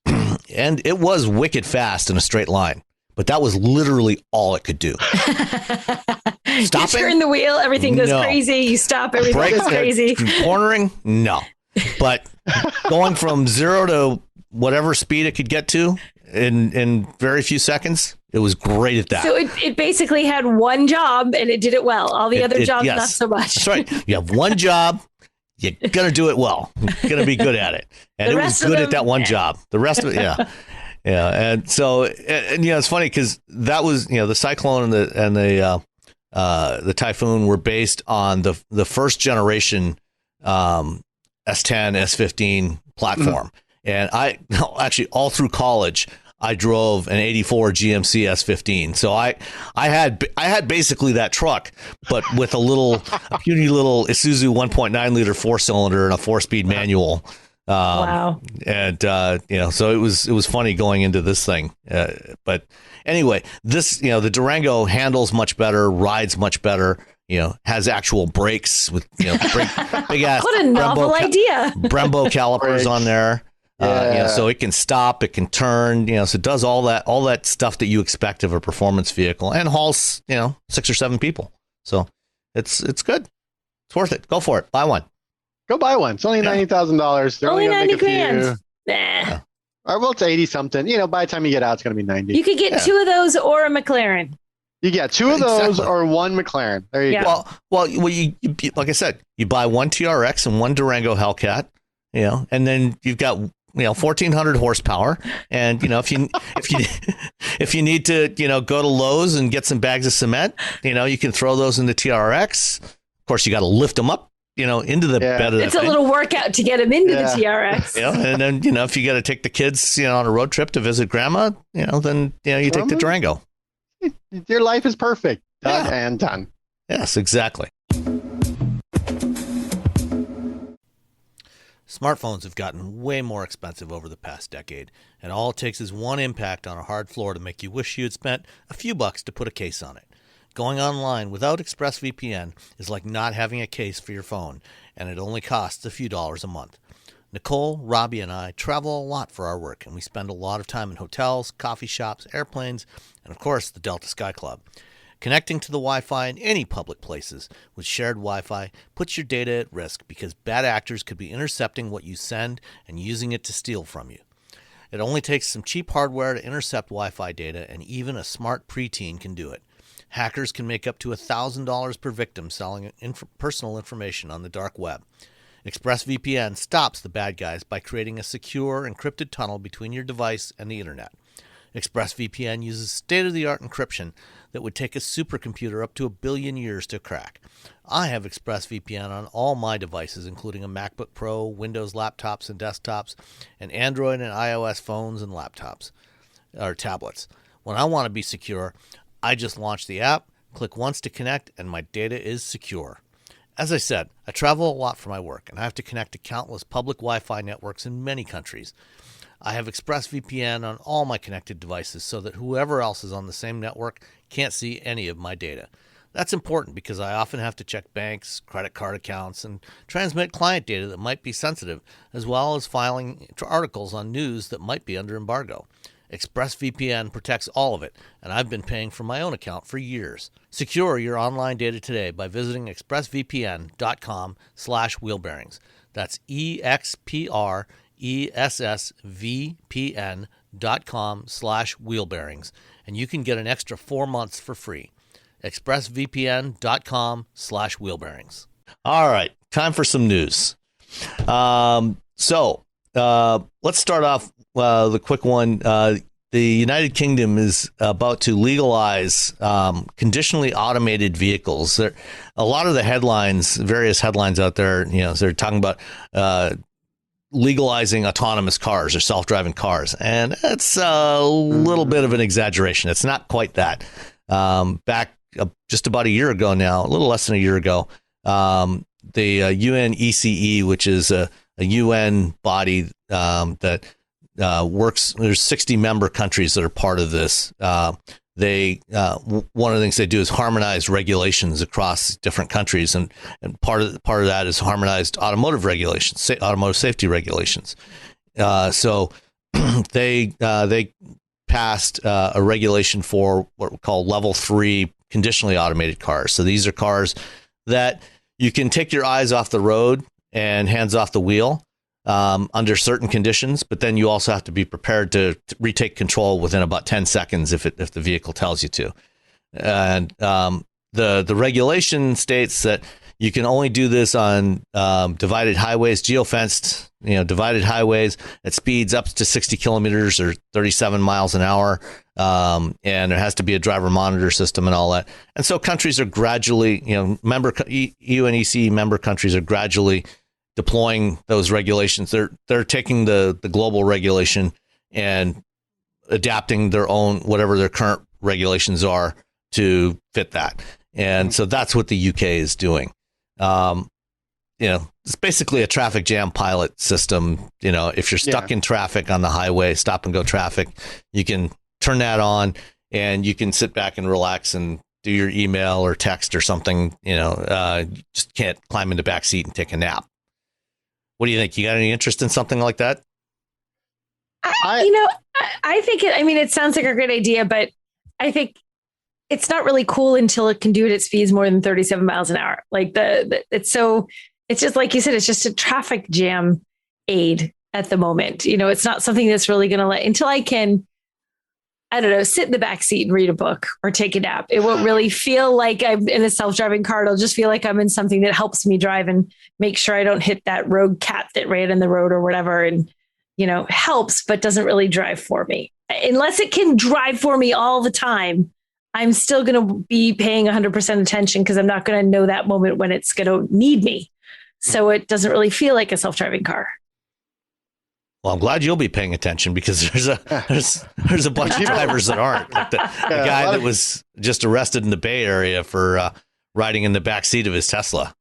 And it was wicked fast in a straight line, but that was literally all it could do. You turn the wheel, everything goes crazy. You stop, everything goes crazy. Cornering, no. But going from 0 to whatever speed it could get to in very few seconds, it was great at that. So it basically had one job and it did it well. All the other jobs, not so much. That's right. You have one job. You're going to do it well. You're going to be good at it. And it was good at that one job. The rest of it, yeah. And so, it's funny because that was, the Cyclone and the Typhoon were based on the first generation S10, S15 platform. And actually all through college, I drove an 84 GMC S15. So I had basically that truck, but with a puny little Isuzu 1.9 liter 4-cylinder and a 4-speed manual. Wow. And, so it was funny going into this thing. But anyway, this, the Durango handles much better, rides much better, has actual brakes with, big ass. What a novel idea. Brembo calipers on there. So it can stop, it can turn, so it does all that stuff that you expect of a performance vehicle and hauls, 6 or 7 people. So it's good. It's worth it. Go for it. Buy one. Go buy one. It's only $90,000. They're only $90,000. Nah. Yeah. Well, it's 80 something. By the time you get out, it's going to be 90. You could get 2 of those or a McLaren. You get 2 of those or one McLaren. There you go. Well, you like I said, you buy one TRX and one Durango Hellcat. And then you've got 1,400 horsepower. And, if you need to, go to Lowe's and get some bags of cement, you can throw those in the TRX. Of course, you got to lift them up, into the bed of the It's a little workout to get them into the TRX. And then, if you got to take the kids, on a road trip to visit grandma, then, you take the Durango. Your life is perfect. Done and done. Yes, exactly. Smartphones have gotten way more expensive over the past decade, and all it takes is one impact on a hard floor to make you wish you had spent a few bucks to put a case on it. Going online without ExpressVPN is like not having a case for your phone, and it only costs a few dollars a month. Nicole, Robbie, and I travel a lot for our work, and we spend a lot of time in hotels, coffee shops, airplanes, and of course the Delta Sky Club. Connecting to the Wi-Fi in any public places with shared Wi-Fi puts your data at risk because bad actors could be intercepting what you send and using it to steal from you. It only takes some cheap hardware to intercept Wi-Fi data, and even a smart preteen can do it. Hackers can make up to $1,000 per victim selling personal information on the dark web. ExpressVPN stops the bad guys by creating a secure, encrypted tunnel between your device and the internet. ExpressVPN uses state-of-the-art encryption that would take a supercomputer up to 1 billion years to crack. I have ExpressVPN on all my devices, including a MacBook Pro, Windows laptops and desktops, and Android and iOS phones and laptops, or tablets. When I want to be secure, I just launch the app, click once to connect, and my data is secure. As I said, I travel a lot for my work, and I have to connect to countless public Wi-Fi networks in many countries. I have ExpressVPN on all my connected devices so that whoever else is on the same network can't see any of my data. That's important because I often have to check banks, credit card accounts, and transmit client data that might be sensitive, as well as filing articles on news that might be under embargo. ExpressVPN protects all of it, and I've been paying for my own account for years. Secure your online data today by visiting expressvpn.com/wheelbearings. That's expressvpn.com/wheelbearings, and you can get an extra 4 months for free. expressvpn.com/wheelbearings. All right, time for some news. Let's start off the quick one. The United Kingdom is about to legalize conditionally automated vehicles. There, a lot of the headlines, various headlines out there, they're talking about legalizing autonomous cars or self-driving cars, and it's a little bit of an exaggeration. It's not quite that. Back just about a year ago now, a little less than a year ago, the UNECE, which is a UN body that works. There's 60 member countries that are part of this. They one of the things they do is harmonize regulations across different countries, and part of that is harmonized automotive regulations, automotive safety regulations. So they passed a regulation for what we call level 3 conditionally automated cars. So these are cars that you can take your eyes off the road and hands off the wheel under certain conditions, but then you also have to be prepared to retake control within about 10 seconds if the vehicle tells you to. And the regulation states that you can only do this on divided highways, geofenced, divided highways at speeds up to 60 kilometers or 37 miles an hour. And there has to be a driver monitor system and all that. And so countries are gradually, UNECE member countries are gradually deploying those regulations. They're taking the global regulation and adapting their own, whatever their current regulations are, to fit that. And so that's what the UK is doing. It's basically a traffic jam pilot system. If you're stuck in traffic on the highway, stop and go traffic, you can turn that on and you can sit back and relax and do your email or text or something. You just can't climb in the back seat and take a nap. What do you think? You got any interest in something like that? I think it sounds like a great idea, but I think it's not really cool until it can do it at speeds more than 37 miles an hour. Like it's just like you said, it's just a traffic jam aid at the moment. It's not something that's really going to until I can, I don't know, sit in the back seat and read a book or take a nap. It won't really feel like I'm in a self-driving car. It'll just feel like I'm in something that helps me drive and make sure I don't hit that rogue cat that ran in the road or whatever. And, helps, but doesn't really drive for me. Unless it can drive for me all the time, I'm still going to be paying 100% attention because I'm not going to know that moment when it's going to need me. So it doesn't really feel like a self-driving car. Well, I'm glad you'll be paying attention because there's a bunch of drivers that aren't. Like the guy that was just arrested in the Bay Area for riding in the back seat of his Tesla.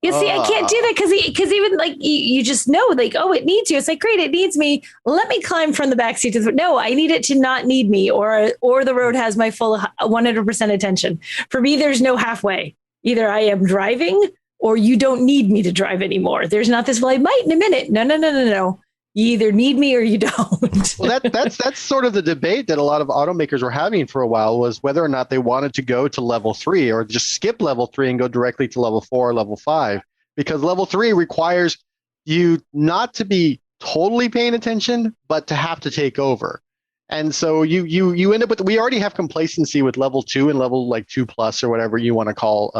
You see, I can't do that because even like you just know, like, oh, it needs you. It's like, great, it needs me. Let me climb from the backseat to no, I need it to not need me, or the road has my full 100% attention. For me, there's no halfway. Either I am driving or you don't need me to drive anymore. There's not this, well, I might in a minute. No. You either need me or you don't. Well, that's sort of the debate that a lot of automakers were having for a while, was whether or not they wanted to go to level 3 or just skip level 3 and go directly to level 4 or level 5, because level 3 requires you not to be totally paying attention, but to have to take over. And so you end up with, we already have complacency with level 2 and level like 2 plus or whatever you want to call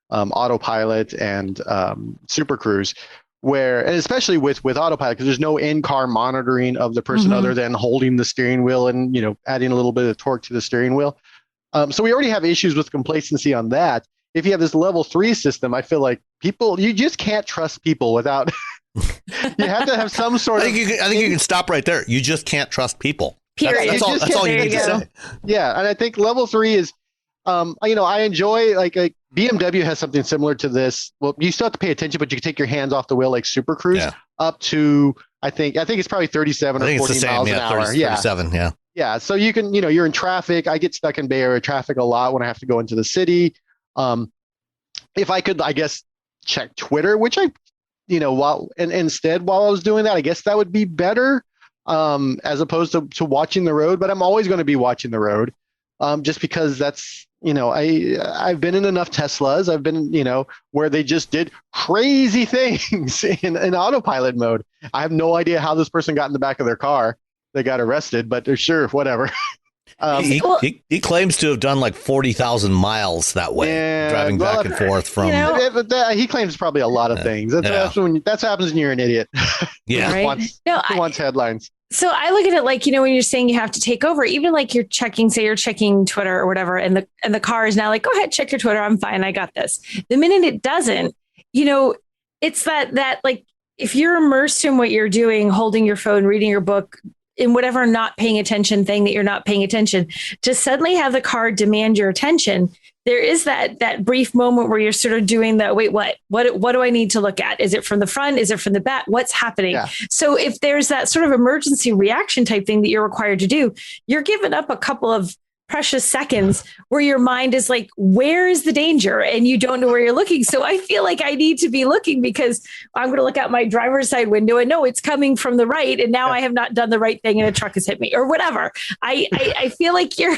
autopilot and Super Cruise. And especially with autopilot, because there's no in-car monitoring of the person other than holding the steering wheel and adding a little bit of torque to the steering wheel. So we already have issues with complacency on that. If you have this level 3 system, I feel like you just can't trust people without. You have to have some sort of. I think you can stop right there. You just can't trust people. Period. That's all you need to say. Yeah, and I think level 3 is. I enjoy like BMW has something similar to this. Well, you still have to pay attention, but you can take your hands off the wheel like Super Cruise up to I think it's probably 37 or 40 miles an hour. 37, yeah. Yeah, so you can you're in traffic. I get stuck in Bay Area traffic a lot when I have to go into the city. If I could, I guess, check Twitter, which I while I was doing that, I guess that would be better as opposed to watching the road. But I'm always going to be watching the road. Just because that's, I've been in enough Teslas. I've been, where they just did crazy things in autopilot mode. I have no idea how this person got in the back of their car. They got arrested, but they're sure, whatever. He claims to have done like 40,000 miles that way, driving back and forth from. He claims probably a lot of things. That's what happens when you're an idiot. Yeah. Right? Who wants headlines? So I look at it like, when you're saying you have to take over, even like you're checking Twitter or whatever, and the car is now like, go ahead, check your Twitter. I'm fine. I got this. The minute it doesn't, it's that like, if you're immersed in what you're doing, holding your phone, reading your book, in whatever not paying attention thing that you're not paying attention, to suddenly have the car demand your attention. There is that brief moment where you're sort of doing the, wait, what do I need to look at? Is it from the front? Is it from the back? What's happening? Yeah. So if there's that sort of emergency reaction type thing that you're required to do, you're giving up a couple of precious seconds where your mind is like, where is the danger? And you don't know where you're looking. So I feel like I need to be looking because I'm going to look out my driver's side window and no, it's coming from the right. And now I have not done the right thing and a truck has hit me or whatever. I feel like you're...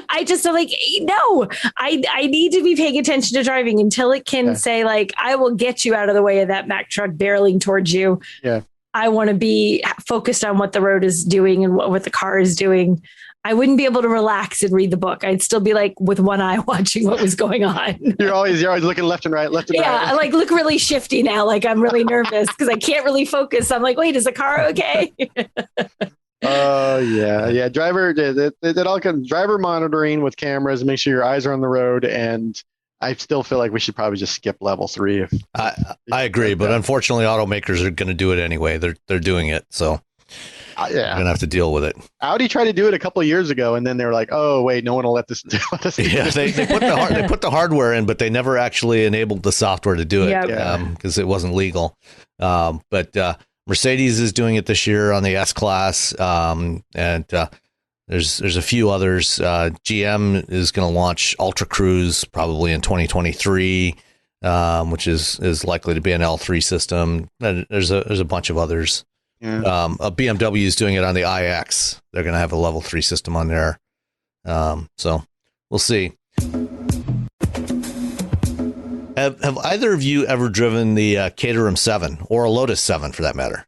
I just am like, no, I need to be paying attention to driving until it can say like, I will get you out of the way of that Mack truck barreling towards you. Yeah. I want to be focused on what the road is doing and what the car is doing. I wouldn't be able to relax and read the book. I'd still be like with one eye watching what was going on. You're always looking left and right. Yeah, I like look really shifty now. Like I'm really nervous because I can't really focus. I'm like, wait, is the car okay? Oh yeah. Driver, that all comes driver monitoring with cameras, make sure your eyes are on the road. And I still feel like we should probably just skip level 3. I agree, but unfortunately, automakers are going to do it anyway. They're doing it, so you're going to have to deal with it. Audi tried to do it a couple of years ago, and then they were like, "Oh wait, no one will let this." Yeah, they put the hardware in, but they never actually enabled the software to do it because it wasn't legal. But Mercedes is doing it this year on the S-Class, and there's a few others. GM is going to launch Ultra Cruise probably in 2023, which is likely to be an L3 system. And there's a bunch of others. Yeah. BMW is doing it on the iX. They're going to have a level 3 system on there. So we'll see. Have either of you ever driven the Caterham 7 or a Lotus 7 for that matter?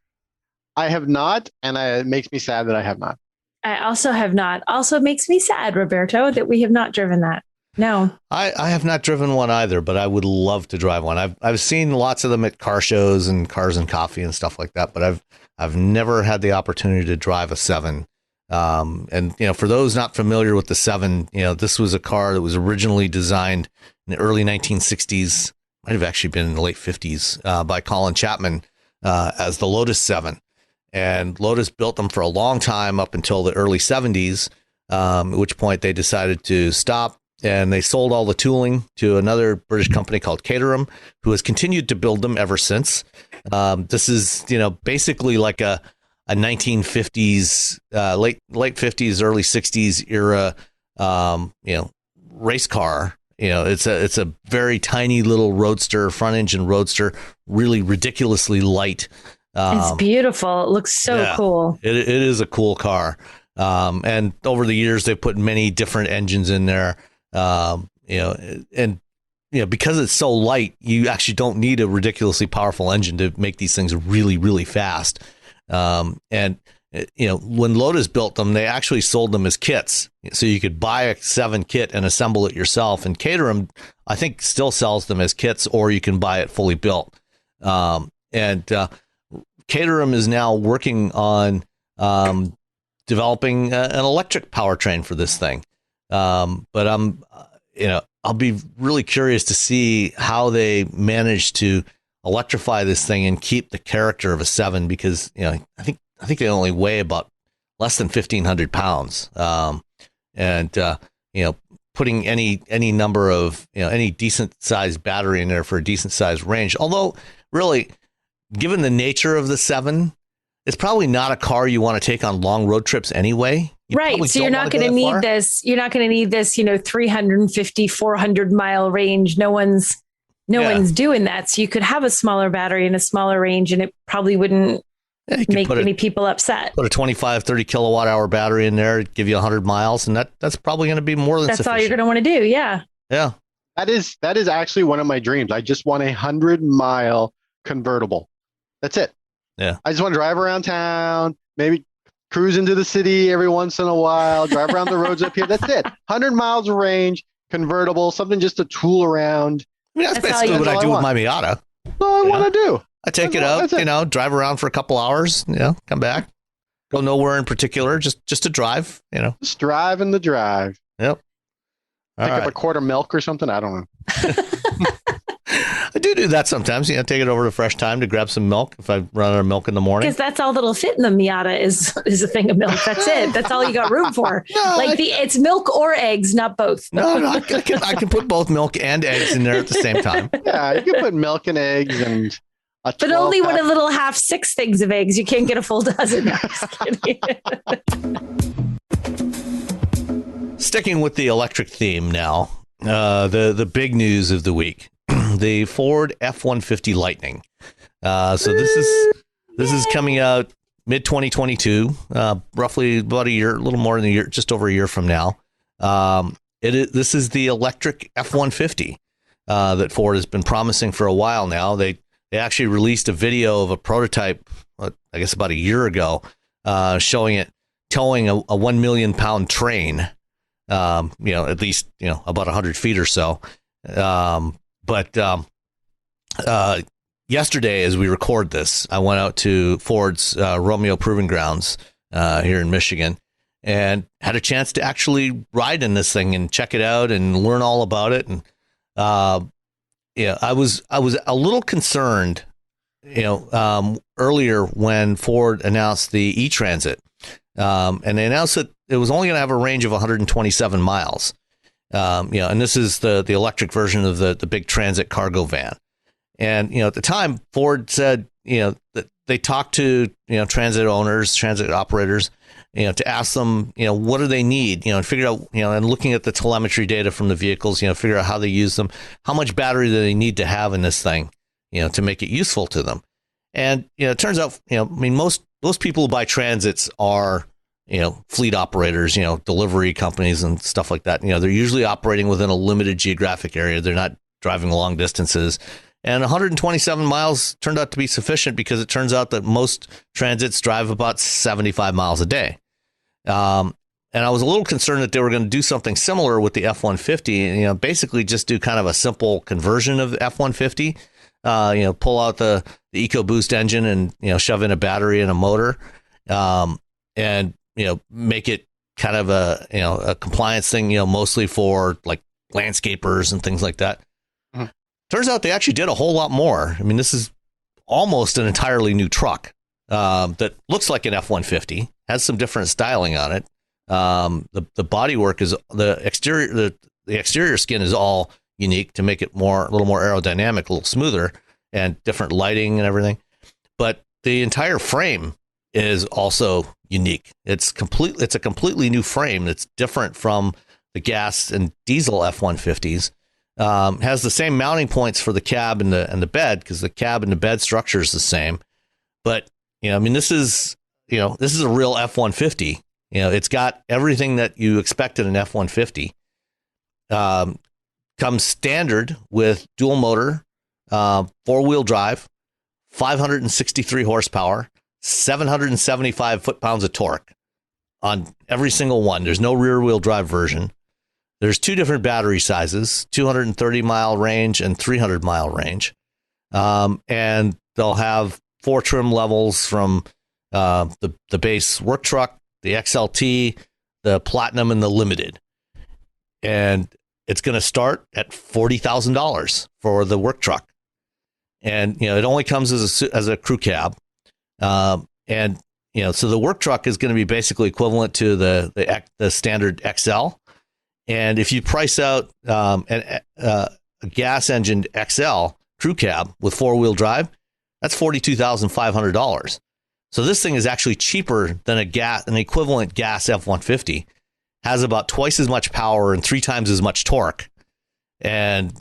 I have not, and it makes me sad that I have not. I also have not. Also makes me sad, Roberto, that we have not driven that. No, I have not driven one either, but I would love to drive one. I've seen lots of them at car shows and Cars and Coffee and stuff like that, but I've never had the opportunity to drive a 7. And, for those not familiar with the 7, this was a car that was originally designed in the early 1960s, might have actually been in the late 50s, by Colin Chapman as the Lotus 7. And Lotus built them for a long time up until the early 70s, at which point they decided to stop. And they sold all the tooling to another British company called Caterham, who has continued to build them ever since. This is, basically like a 1950s, late 50s, early 60s era, race car. It's a very tiny little roadster, front engine roadster, really ridiculously light. It's beautiful. It looks so cool. It is a cool car. And over the years, they've put many different engines in there. Because it's so light, you actually don't need a ridiculously powerful engine to make these things really, really fast. When Lotus built them, they actually sold them as kits. So you could buy a 7 kit and assemble it yourself. And Caterham, I think, still sells them as kits, or you can buy it fully built. Caterham is now working on developing an electric powertrain for this thing. But I'll be really curious to see how they manage to electrify this thing and keep the character of a 7, because, I think they only weigh about less than 1,500 pounds. Putting any number of, any decent sized battery in there for a decent sized range. Although really, given the nature of the 7, it's probably not a car you want to take on long road trips anyway. Right. So you're not going to need this. You're not going to need this, 350, 400 mile range. No one's doing that. So you could have a smaller battery and a smaller range, and it probably wouldn't make any people upset. Put a 25, 30 kilowatt hour battery in there, give you 100 miles. And that's probably going to be more than that's sufficient. All you're going to want to do. Yeah. Yeah. That is actually one of my dreams. I just want 100-mile convertible. That's it. Yeah. I just want to drive around town, maybe cruise into the city every once in a while, drive around the roads up here. That's it. 100 miles of range, convertible, something just to tool around. I mean, that's basically what I do with my Miata. That's all I want to do. I take it out, drive around for a couple hours, come back, go nowhere in particular, just to drive, Just drive in the drive. Yep. Pick up a quart of milk or something. I don't know. I do that sometimes. Take it over to Fresh Time to grab some milk if I run out of milk in the morning. Because that's all that'll fit in the Miata is a thing of milk. That's it. That's all you got room for. It's milk or eggs, not both. No, I can put both milk and eggs in there at the same time. Yeah, you can put milk and eggs and. But only one of the little 6 things of eggs. You can't get a full dozen. Sticking with the electric theme now, the big news of the week. The Ford F-150 Lightning. So this is coming out mid 2022, roughly about a year, a little more than a year, just over a year from now. This is the electric F-150 that Ford has been promising for a while now. They actually released a video of a prototype, I guess about a year ago, showing it towing a 1 million pound train. At least about 100 feet or so. But yesterday, as we record this, I went out to Ford's Romeo Proving Grounds here in Michigan and had a chance to actually ride in this thing and check it out and learn all about it. And I was a little concerned, earlier when Ford announced the E-Transit, and they announced that it was only going to have a range of 127 miles. And this is the electric version of the big transit cargo van. And, at the time, Ford said, that they talked to, transit owners, transit operators, to ask them, what do they need, and figure out, and looking at the telemetry data from the vehicles, figure out how they use them, how much battery do they need to have in this thing, to make it useful to them. And, it turns out, most people who buy transits are, fleet operators, delivery companies and stuff like that. They're usually operating within a limited geographic area. They're not driving long distances. And 127 miles turned out to be sufficient because it turns out that most transits drive about 75 miles a day. And I was a little concerned that they were going to do something similar with the F-150, basically just do kind of a simple conversion of the F-150, pull out the the EcoBoost engine and, shove in a battery and a motor, and, make it kind of a compliance thing, mostly for like landscapers and things like that. Mm-hmm. Turns out they actually did a whole lot more. I mean, this is almost an entirely new truck that looks like an F-150, has some different styling on it. The bodywork is the exterior skin is all unique to make it a little more aerodynamic, a little smoother, and different lighting and everything. But the entire frame is also unique. It's a completely new frame that's different from the gas and diesel F-150s. Has the same mounting points for the cab and the bed, because the cab and the bed structure is the same. But this is a real F-150. It's got everything that you expect in an F-150. Comes standard with dual motor, 4-wheel drive, 563 horsepower, 775 foot-pounds of torque on every single one. There's no rear-wheel drive version. There's 2 different battery sizes, 230-mile range and 300-mile range. And they'll have 4 trim levels from the base work truck, the XLT, the Platinum, and the Limited. And it's going to start at $40,000 for the work truck. And, it only comes as a crew cab. And, so the work truck is going to be basically equivalent to the standard XL. And if you price out a gas engined XL crew cab with 4-wheel drive, that's $42,500. So this thing is actually cheaper than an equivalent gas F-150. Has about twice as much power and 3 times as much torque, and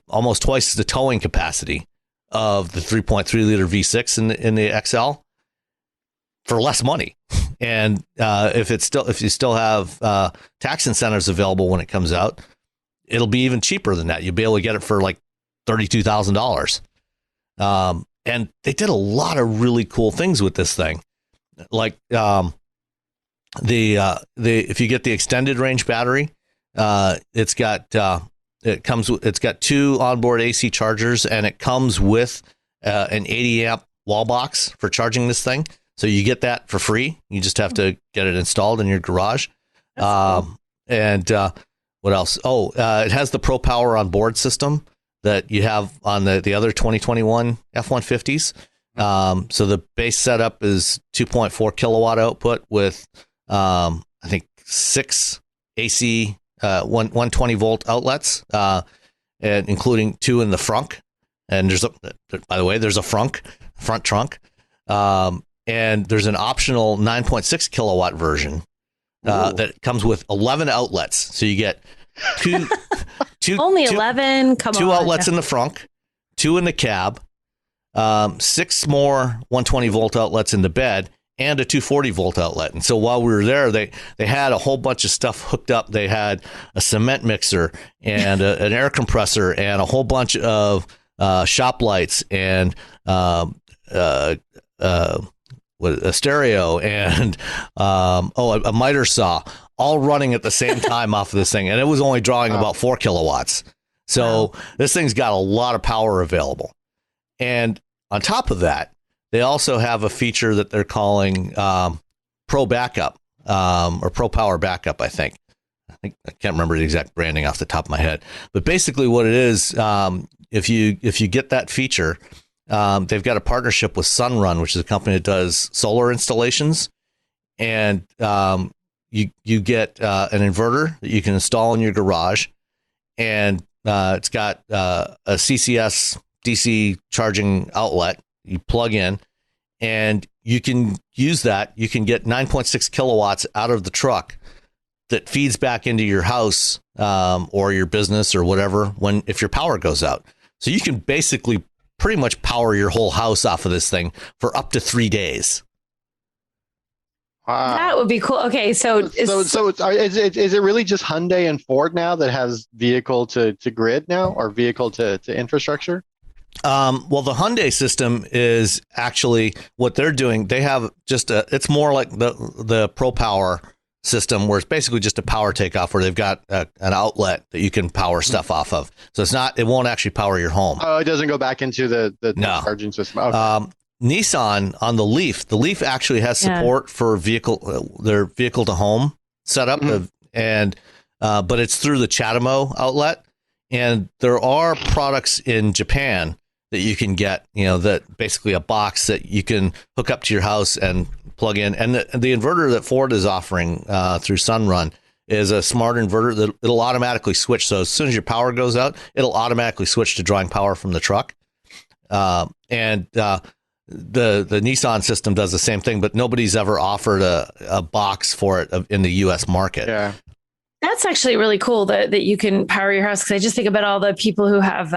almost twice the towing capacity of the 3.3 liter V6 in the XL for less money. And if you still have tax incentives available when it comes out, it'll be even cheaper than that. You'll be able to get it for like $32,000. And they did a lot of really cool things with this thing, like if you get the extended range battery, it's got 2 onboard AC chargers, and it comes with an 80 amp wall box for charging this thing. So you get that for free. You just have to get it installed in your garage. Cool. And what else? It has the Pro Power on board system that you have on the other 2021 F-150s. So the base setup is 2.4 kilowatt output with I think 6 AC 120 volt outlets, and including 2 in the frunk. And by the way, there's a front trunk, and there's an optional 9.6 kilowatt version that comes with 11 outlets. So you get two only 11. Come on, 2 outlets in the frunk, 2 in the cab, 6 more 120 volt outlets in the bed, and a 240 volt outlet. And so while we were there, they had a whole bunch of stuff hooked up. They had a cement mixer and an air compressor and a whole bunch of shop lights and a stereo and a miter saw, all running at the same time off of this thing. And it was only drawing about 4 kilowatts. So this thing's got a lot of power available. And on top of that, they also have a feature that they're calling Pro Backup or Pro Power Backup, I think. I can't remember the exact branding off the top of my head. But basically what it is, if you get that feature, they've got a partnership with Sunrun, which is a company that does solar installations. And you get an inverter that you can install in your garage. And it's got a CCS DC charging outlet you plug in, and you can use that. You can get 9.6 kilowatts out of the truck that feeds back into your house or your business or whatever if your power goes out. So you can basically pretty much power your whole house off of this thing for up to 3 days. Wow. That would be cool. Okay, so is it really just Hyundai and Ford now that has vehicle to grid now, or vehicle to infrastructure? Well, the Hyundai system is actually what they're doing. They have just it's more like the Pro Power system where it's basically just a power takeoff where they've got an outlet that you can power stuff off of. So it won't actually power your home. Oh, it doesn't go back into the charging system. Okay. Nissan on the Leaf actually has support for their vehicle to home setup, but it's through the CHAdeMO outlet. And there are products in Japan that you can get, that basically a box that you can hook up to your house and plug in. And the inverter that Ford is offering through Sunrun is a smart inverter that it'll automatically switch. So as soon as your power goes out, it'll automatically switch to drawing power from the truck. And the Nissan system does the same thing, but nobody's ever offered a box for it in the U.S. market. Yeah. That's actually really cool that you can power your house. Because I just think about all the people who have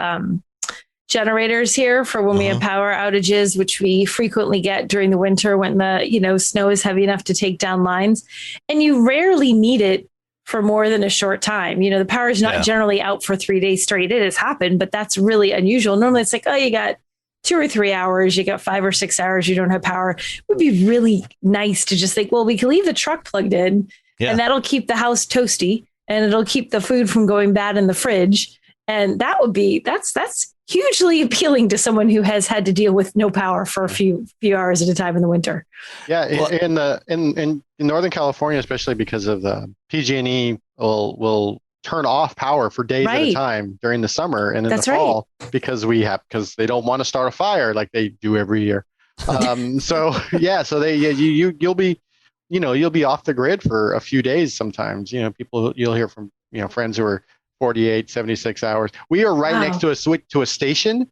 generators here for when we have power outages, which we frequently get during the winter when the snow is heavy enough to take down lines, and you rarely need it for more than a short time. The power is not generally out for 3 days straight. It has happened, but that's really unusual. Normally it's like, oh, you got 2 or 3 hours, you got 5 or 6 hours, you don't have power. It would be really nice to just think, well, we can leave the truck plugged in and that'll keep the house toasty and it'll keep the food from going bad in the fridge. And that's hugely appealing to someone who has had to deal with no power for a few hours at a time in the winter. Yeah, in Northern California, especially because of the PG&E will turn off power for days at a time during the summer and in the fall because they don't want to start a fire like they do every year. You'll be off the grid for a few days sometimes. You'll hear from friends who are 48, 76 hours. We are right next to a station,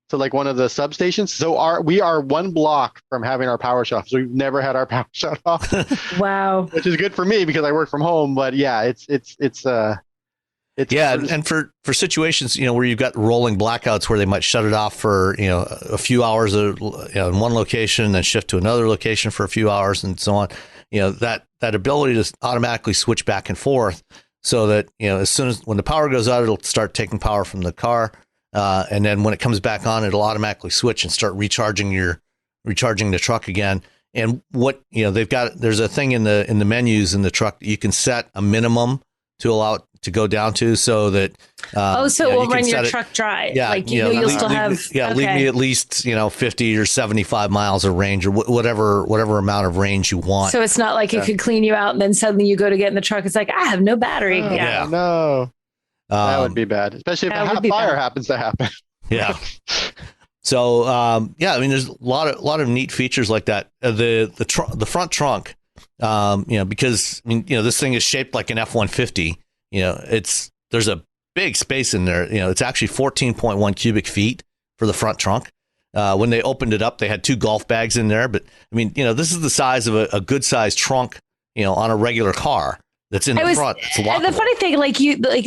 to like one of the substations. So we are one block from having our power shut off. So we've never had our power shut off. Wow. Which is good for me because I work from home. But yeah, it's and for situations, where you've got rolling blackouts where they might shut it off for, a few hours in one location and then shift to another location for a few hours and so on, that ability to automatically switch back and forth so that, as soon as when the power goes out, it'll start taking power from the car. And then when it comes back on, it'll automatically switch and start recharging the truck again. And what, there's a thing in the menus in the truck that you can set a minimum to allow it to go down to so that it will run your truck dry. Yeah, you'll still have leave me at least 50 or 75 miles of range or whatever amount of range you want. So it's not like it could clean you out and then suddenly you go to get in the truck, it's like I have no battery. No, that would be bad, especially if a fire happens to happen. Yeah. So there's a lot of neat features like that. The front trunk, because this thing is shaped like an F-150. There's a big space in there. It's actually 14.1 cubic feet for the front trunk. When they opened it up, they had 2 golf bags in there. But this is the size of a good sized trunk, on a regular car that's in the front. It's lockable. And the funny thing,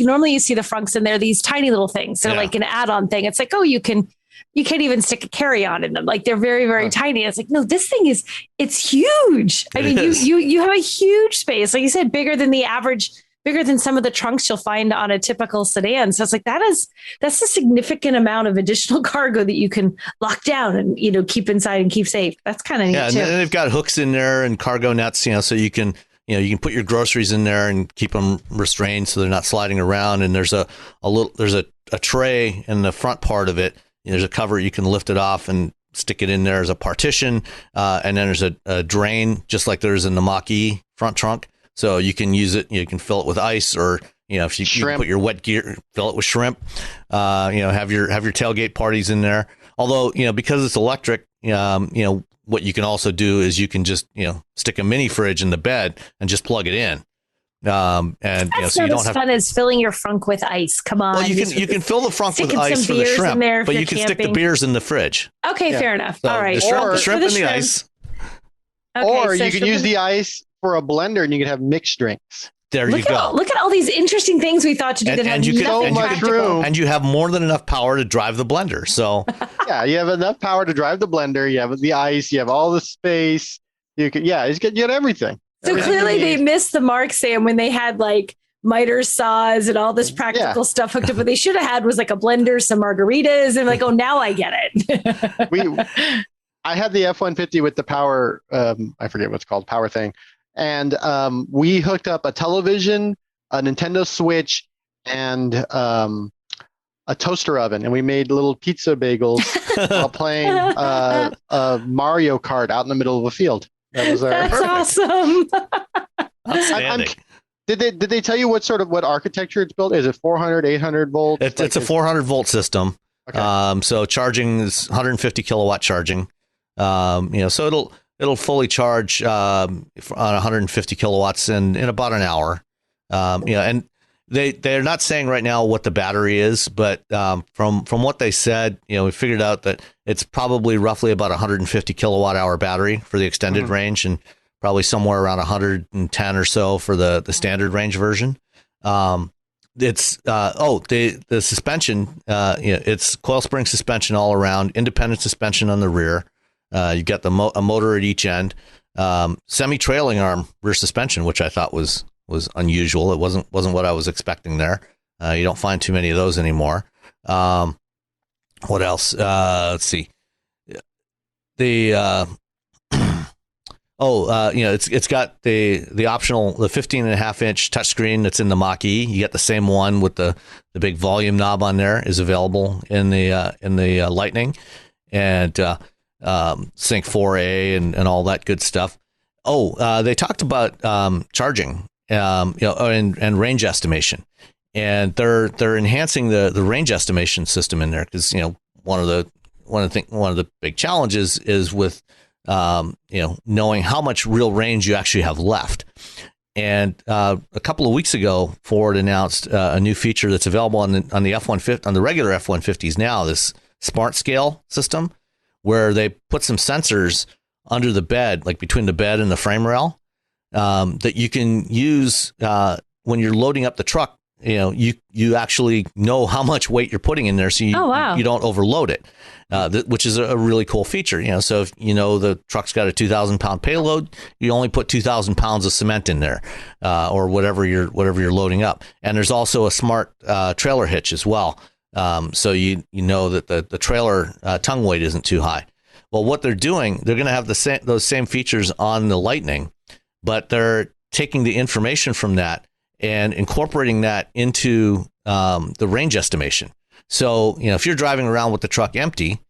normally you see the frunks and they're these tiny little things. They're like an add-on thing. It's like, oh, you can't even stick a carry-on in them. Like they're very, very tiny. It's like, no, this thing it's huge. You have a huge space. Like you said, bigger than some of the trunks you'll find on a typical sedan. So it's like, that's a significant amount of additional cargo that you can lock down and, keep inside and keep safe. That's kind of neat too. And they've got hooks in there and cargo nets, so you can put your groceries in there and keep them restrained so they're not sliding around. And there's a tray in the front part of it. There's a cover, you can lift it off and stick it in there as a partition. And then there's a drain, just like there's in the Mach-E front trunk. So you can use it, you can fill it with ice or, if you can put your wet gear, fill it with shrimp, have your tailgate parties in there. Although, because it's electric, what you can also do is you can just, stick a mini fridge in the bed and just plug it in. And that's so you not don't as have fun as filling your frunk with ice. Come on. Well, you can fill the frunk with ice for the shrimp, but you can stick the beers in the fridge. Okay, fair enough. So all right. The shrimp and the ice. Okay, or you can use the ice for a blender and you can have mixed drinks. There you go. Look at all these interesting things we thought to do that have nothing practical. And you have more than enough power to drive the blender. So yeah, you have enough power to drive the blender. You have the ice. You have all the space. You get everything. So clearly they missed the mark, Sam, when they had like miter saws and all this practical stuff hooked up. What they should have had was like a blender, some margaritas, and like, oh, now I get it. I had the F-150 with the power. I forget what's called, power thing. and we hooked up a television, a Nintendo Switch, and a toaster oven, and we made little pizza bagels while playing Mario Kart out in the middle of a field. That was our. That's awesome. Outstanding. Did they tell you what architecture it's built? Is it 400, 800 volts? It's a 400 volt system. Okay. So charging is 150 kilowatt charging. So it'll fully charge on 150 kilowatts in about an hour. And they're not saying right now what the battery is, but from what they said, we figured out that it's probably roughly about 150 kilowatt hour battery for the extended range, and probably somewhere around 110 or so for the standard range version. It's the suspension. It's coil spring suspension all around, independent suspension on the rear. You got a motor at each end, semi-trailing arm rear suspension, which I thought was unusual. It wasn't what I was expecting there. You don't find too many of those anymore. What else? Let's see. It's got the optional 15.5-inch touchscreen that's in the Mach-E. You get the same one with the big volume knob on there is available in the Lightning, and Sync 4A and all that good stuff. They talked about charging, and range estimation, and they're enhancing the range estimation system in there, because one of the big challenges is with knowing how much real range you actually have left. And a couple of weeks ago, Ford announced a new feature that's available on the F-150, on the regular F-150s now, this Smart Scale system, where they put some sensors under the bed, like between the bed and the frame rail, that you can use when you're loading up the truck. You actually know how much weight you're putting in there, so you don't overload it, which is a really cool feature. So if the truck's got a 2,000 pound payload, you only put 2,000 pounds of cement in there, or whatever you're loading up. And there's also a smart trailer hitch as well, so you know that the trailer tongue weight isn't too high. Well, what they're doing, they're going to have those same features on the Lightning, but they're taking the information from that and incorporating that into the range estimation. So, if you're driving around with the truck empty,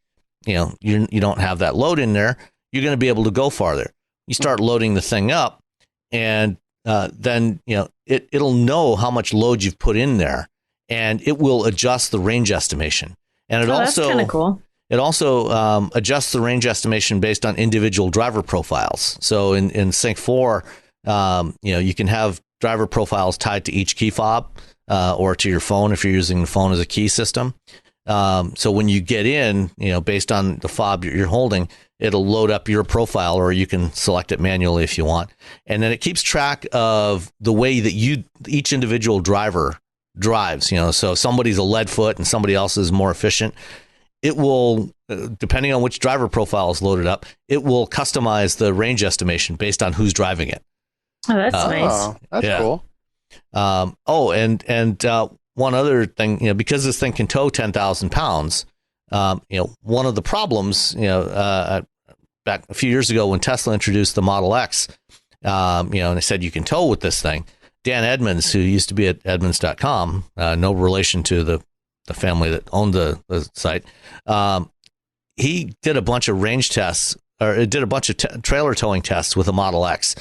you don't have that load in there, you're going to be able to go farther. You start loading the thing up, and then it'll know how much load you've put in there, and it will adjust the range estimation. And that's kind of cool. It also adjusts the range estimation based on individual driver profiles. So in Sync 4, you can have driver profiles tied to each key fob, or to your phone if you're using the phone as a key system. So when you get in, based on the fob you're holding, it'll load up your profile, or you can select it manually if you want. And then it keeps track of the way that each individual driver drives. So if somebody's a lead foot and somebody else is more efficient, it will, depending on which driver profile is loaded up, it will customize the range estimation based on who's driving it. Oh, that's nice. That's cool. And one other thing, because this thing can tow 10,000 pounds, one of the problems, back a few years ago when Tesla introduced the Model X, and they said you can tow with this thing. Dan Edmonds, who used to be at Edmonds.com, no relation to the family that owned the site, he did a bunch of range tests, or it did a bunch of trailer towing tests with a Model X,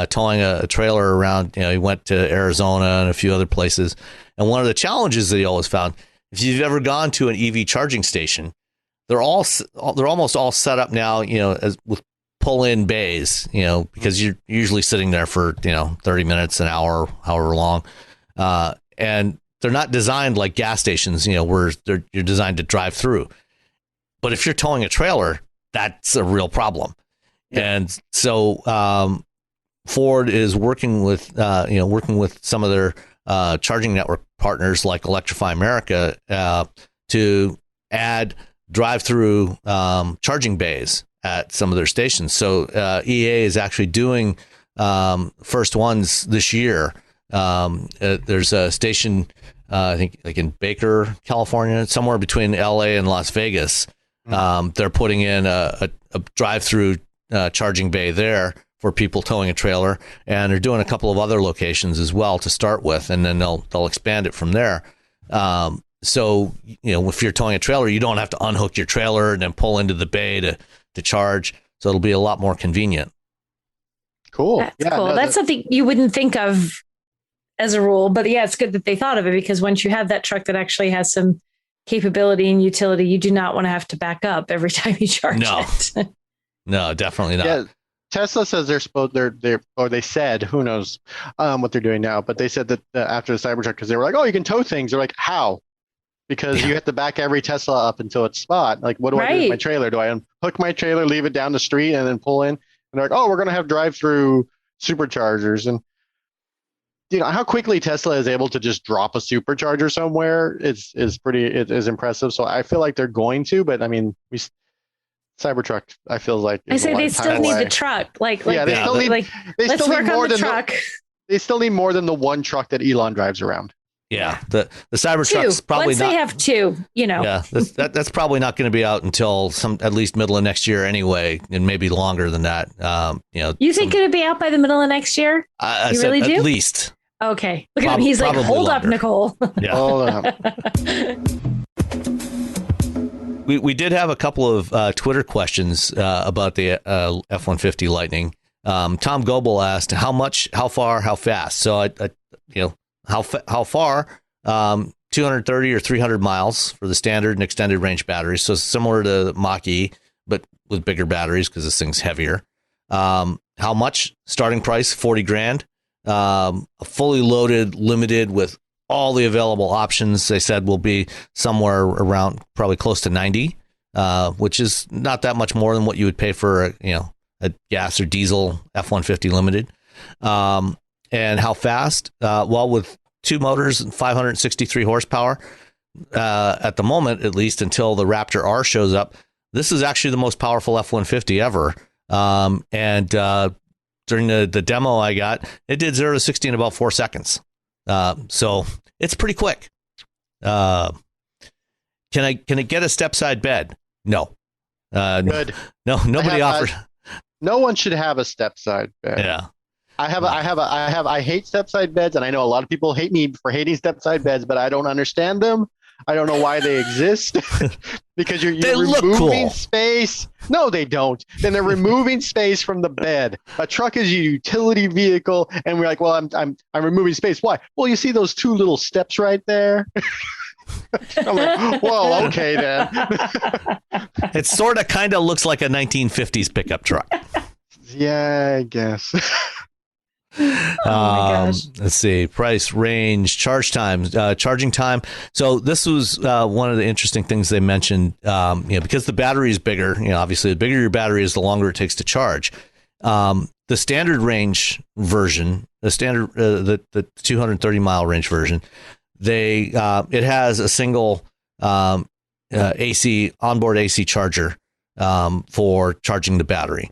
towing a trailer around. He went to Arizona and a few other places. And one of the challenges that he always found, if you've ever gone to an EV charging station, they're almost all set up now, as with pull-in bays, because you're usually sitting there for 30 minutes, an hour, however long, and they're not designed like gas stations, where you're designed to drive through. But if you're towing a trailer, that's a real problem. Yeah. And so Ford is working with some of their charging network partners like Electrify America to add drive-through charging bays at some of their stations. So EA is actually doing first ones this year. There's a station, I think, like in Baker, California, somewhere between LA and Las Vegas. They're putting in a drive-through charging bay there for people towing a trailer, and they're doing a couple of other locations as well to start with, and then they'll expand it from there. So, if you're towing a trailer, you don't have to unhook your trailer and then pull into the bay to charge. So it'll be a lot more convenient. Cool. That's cool. That's something you wouldn't think of as a rule, but yeah, it's good that they thought of it, because once you have that truck that actually has some capability and utility, you do not want to have to back up every time you charge it. No, definitely not. Yeah. Tesla says they said, who knows what they're doing now, but they said that after the Cybertruck, because they were like, oh, you can tow things. They're like, how? Because you have to back every Tesla up until its spot. Like, what do I do with my trailer? Do I unhook my trailer, leave it down the street, and then pull in? And they're like, oh, we're going to have drive-through superchargers. And how quickly Tesla is able to just drop a supercharger somewhere is impressive. So I feel like they're going to, but I mean, Cybertruck, I feel like I say they still need the truck. They still need let's work on the truck. They still need more than the one truck that Elon drives around. Yeah, the Cybertruck's probably Let's say have two. Yeah, that's probably not going to be out until at least middle of next year anyway, and maybe longer than that. You think it'll be out by the middle of next year? You really do? At least. Okay. Look at him. He's like, hold up, Nicole. Yeah. Hold up. We did have a couple of Twitter questions about the F-150 Lightning. Tom Goebel asked how much, how far, how fast. So how far? 230 or 300 miles for the standard and extended range batteries. So similar to Mach-E, but with bigger batteries because this thing's heavier. How much? Starting price $40,000. A fully loaded, limited with all the available options, they said, will be somewhere around probably close to 90, which is not that much more than what you would pay for a gas or diesel F-150 limited. And how fast? Well, with two motors and 563 horsepower, at the moment, at least until the Raptor R shows up, this is actually the most powerful F-150 ever. And during the demo I got, it did 0 to 60 in about 4 seconds. So it's pretty quick. Can I get a step side bed? No. Good. No, nobody offered. No one should have a step side bed. Yeah. I hate step side beds, and I know a lot of people hate me for hating step side beds, but I don't understand them. I don't know why they exist. Because you're removing space. No, they don't. Then they're removing space from the bed. A truck is a utility vehicle, and we're like, well, I'm removing space. Why? Well, you see those two little steps right there. I'm like, well, okay then. It sort of kind of looks like a 1950s pickup truck. Yeah, I guess. Oh my gosh. Let's see, price, range, charging time. So this was one of the interesting things they mentioned, because the battery is bigger, obviously the bigger your battery is, the longer it takes to charge. The standard range version, the 230 mile range version, it has a single onboard AC charger for charging the battery.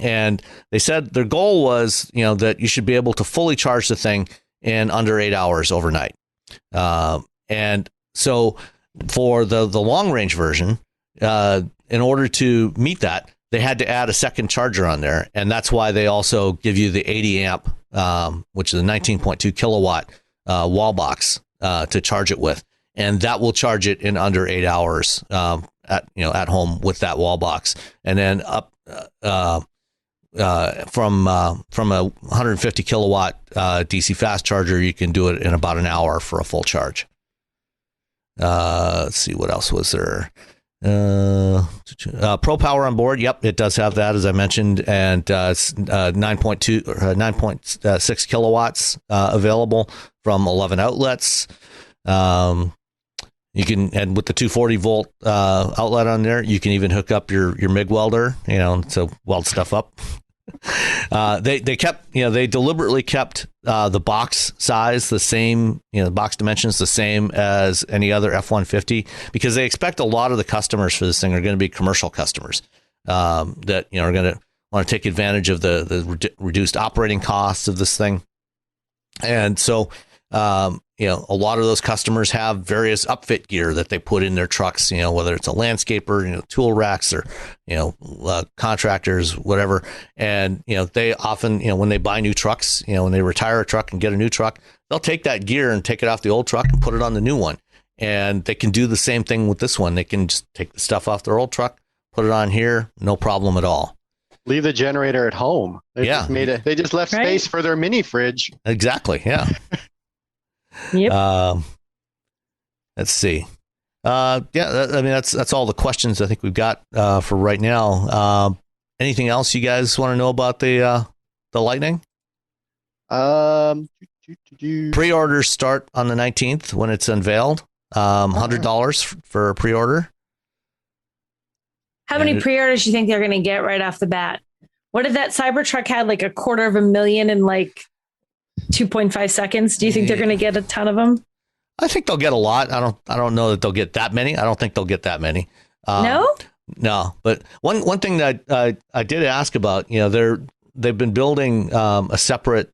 And they said their goal was, that you should be able to fully charge the thing in under 8 hours overnight. And so for the long range version, in order to meet that, they had to add a second charger on there. And that's why they also give you the 80 amp, which is a 19.2 kilowatt wall box to charge it with. And that will charge it in under 8 hours at home with that wall box. And then up from a 150 kilowatt DC fast charger, you can do it in about an hour for a full charge. Let's see, what else was there? Pro Power on board. Yep, it does have that, as I mentioned, and 9.2 or 9.6 kilowatts available from 11 outlets. You can, and with the 240 volt outlet on there, you can even hook up your MIG welder, to weld stuff up. They deliberately kept the box size the same, the box dimensions the same as any other F-150, because they expect a lot of the customers for this thing are going to be commercial customers that are going to want to take advantage of the reduced operating costs of this thing. And so a lot of those customers have various upfit gear that they put in their trucks, whether it's a landscaper, tool racks or, contractors, whatever. And, they often, when they buy new trucks, when they retire a truck and get a new truck, they'll take that gear and take it off the old truck and put it on the new one. And they can do the same thing with this one. They can just take the stuff off their old truck, put it on here, no problem at all. Leave the generator at home. They just left space for their mini fridge. Exactly. Yeah. Yep. Let's see. That's all the questions I think we've got for right now. Anything else you guys want to know about the Lightning? Pre-orders start on the 19th when it's unveiled. $100 for a pre-order. How many pre-orders do you think they're going to get right off the bat? What did that Cybertruck had? Like 250,000 in like 2.5 seconds. Do you think they're going to get a ton of them? I think they'll get a lot. I don't know that they'll get that many. I don't think they'll get that many. No. But one thing that I did ask about, they've been building a separate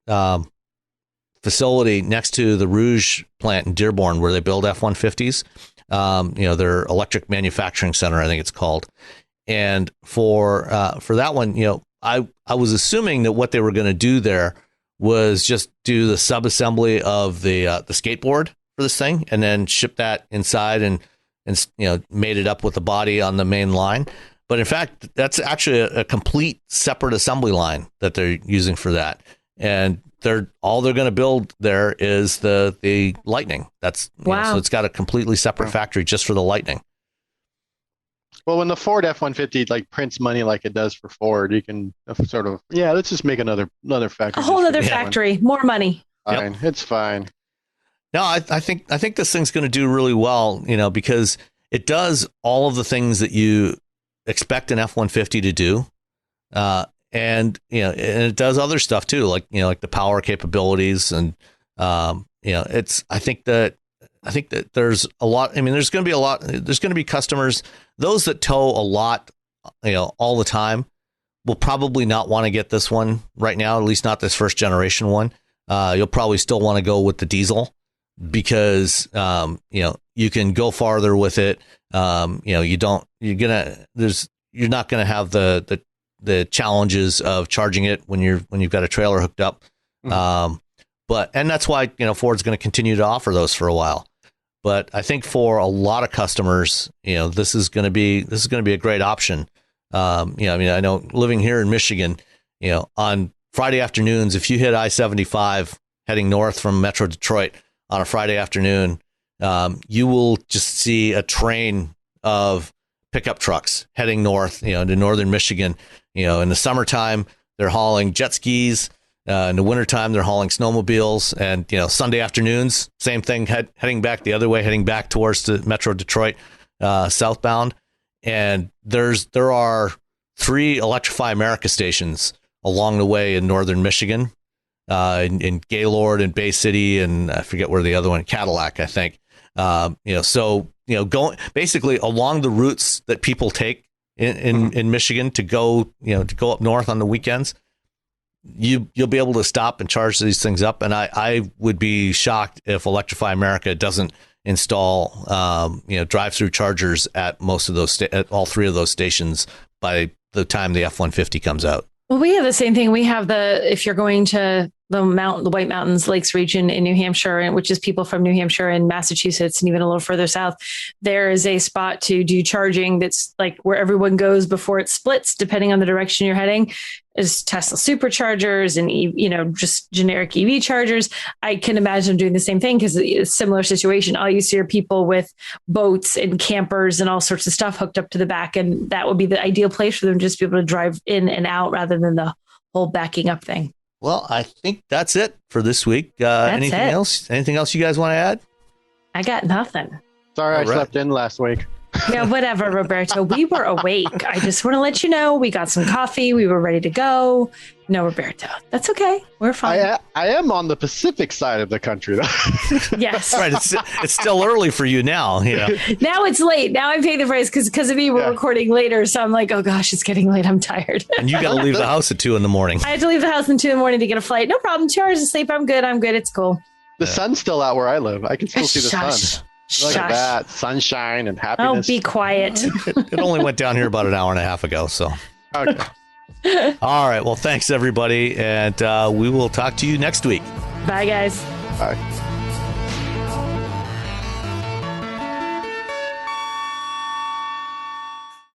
facility next to the Rouge plant in Dearborn where they build F-150s. Their electric manufacturing center, I think it's called. And for that one, I was assuming that what they were going to do there was just do the sub-assembly of the skateboard for this thing and then ship that inside and made it up with the body on the main line. But in fact, that's actually a complete separate assembly line that they're using for that. And all they're going to build there is the Lightning. That's wow. So it's got a completely separate factory just for the Lightning. Well, when the Ford F-150 prints money like it does for Ford, you can sort of let's just make another factory. A whole other factory, more money. Fine, yep. It's fine. No, I think this thing's going to do really well, because it does all of the things that you expect an F-150 to do, and it does other stuff too, like the power capabilities, and I think that there's a lot. I mean, there's going to be customers, those that tow a lot, all the time, will probably not want to get this one right now, at least not this first generation one. You'll probably still want to go with the diesel because, you can go farther with it. You're not going to have the challenges of charging it when you've got a trailer hooked up. Mm-hmm. And that's why, Ford's going to continue to offer those for a while. But I think for a lot of customers, this is going to be a great option. I know living here in Michigan, on Friday afternoons, if you hit I-75 heading north from Metro Detroit on a Friday afternoon, you will just see a train of pickup trucks heading north, into northern Michigan. In the summertime, they're hauling jet skis. In the wintertime, they're hauling snowmobiles. And, Sunday afternoons, same thing, heading back the other way, heading back towards the Metro Detroit southbound. And there are 3 Electrify America stations along the way in northern Michigan, in Gaylord and Bay City, and I forget where the other one, Cadillac, I think. Going basically along the routes that people take in Michigan to go up north on the weekends, you'll be able to stop and charge these things up. And I would be shocked if Electrify America doesn't install drive-through chargers at most of those at all 3 of those stations by the time the F-150 comes out. Well, we have the same thing. We have if you're going to the White Mountains Lakes region in New Hampshire, which is people from New Hampshire and Massachusetts and even a little further south, there is a spot to do charging that's like where everyone goes before it splits, depending on the direction you're heading, is Tesla superchargers and, just generic EV chargers. I can imagine doing the same thing because it's a similar situation. All you see are people with boats and campers and all sorts of stuff hooked up to the back. And that would be the ideal place for them just to be able to drive in and out rather than the whole backing up thing. Well, I think that's it for this week. Anything else? Anything else you guys want to add? I got nothing. Sorry, I slept in last week. Yeah, whatever, Roberto. We were awake. I just want to let you know we got some coffee. We were ready to go. No, Roberto. That's okay. We're fine. I am on the Pacific side of the country, though. Yes. Right. It's still early for you now. Now it's late. Now I'm paying the price because of me. We're recording later. So I'm like, oh, gosh, it's getting late. I'm tired. And you got to leave the house at 2 a.m. I have to leave the house at 2 a.m. to get a flight. No problem. 2 hours of sleep. I'm good. It's cool. The sun's still out where I live. I can still see the sun. Look at that. Sunshine and happiness. Oh, be quiet. It only went down here about an hour and a half ago. So, Okay. all right. Well, thanks, everybody. And we will talk to you next week. Bye, guys. Bye.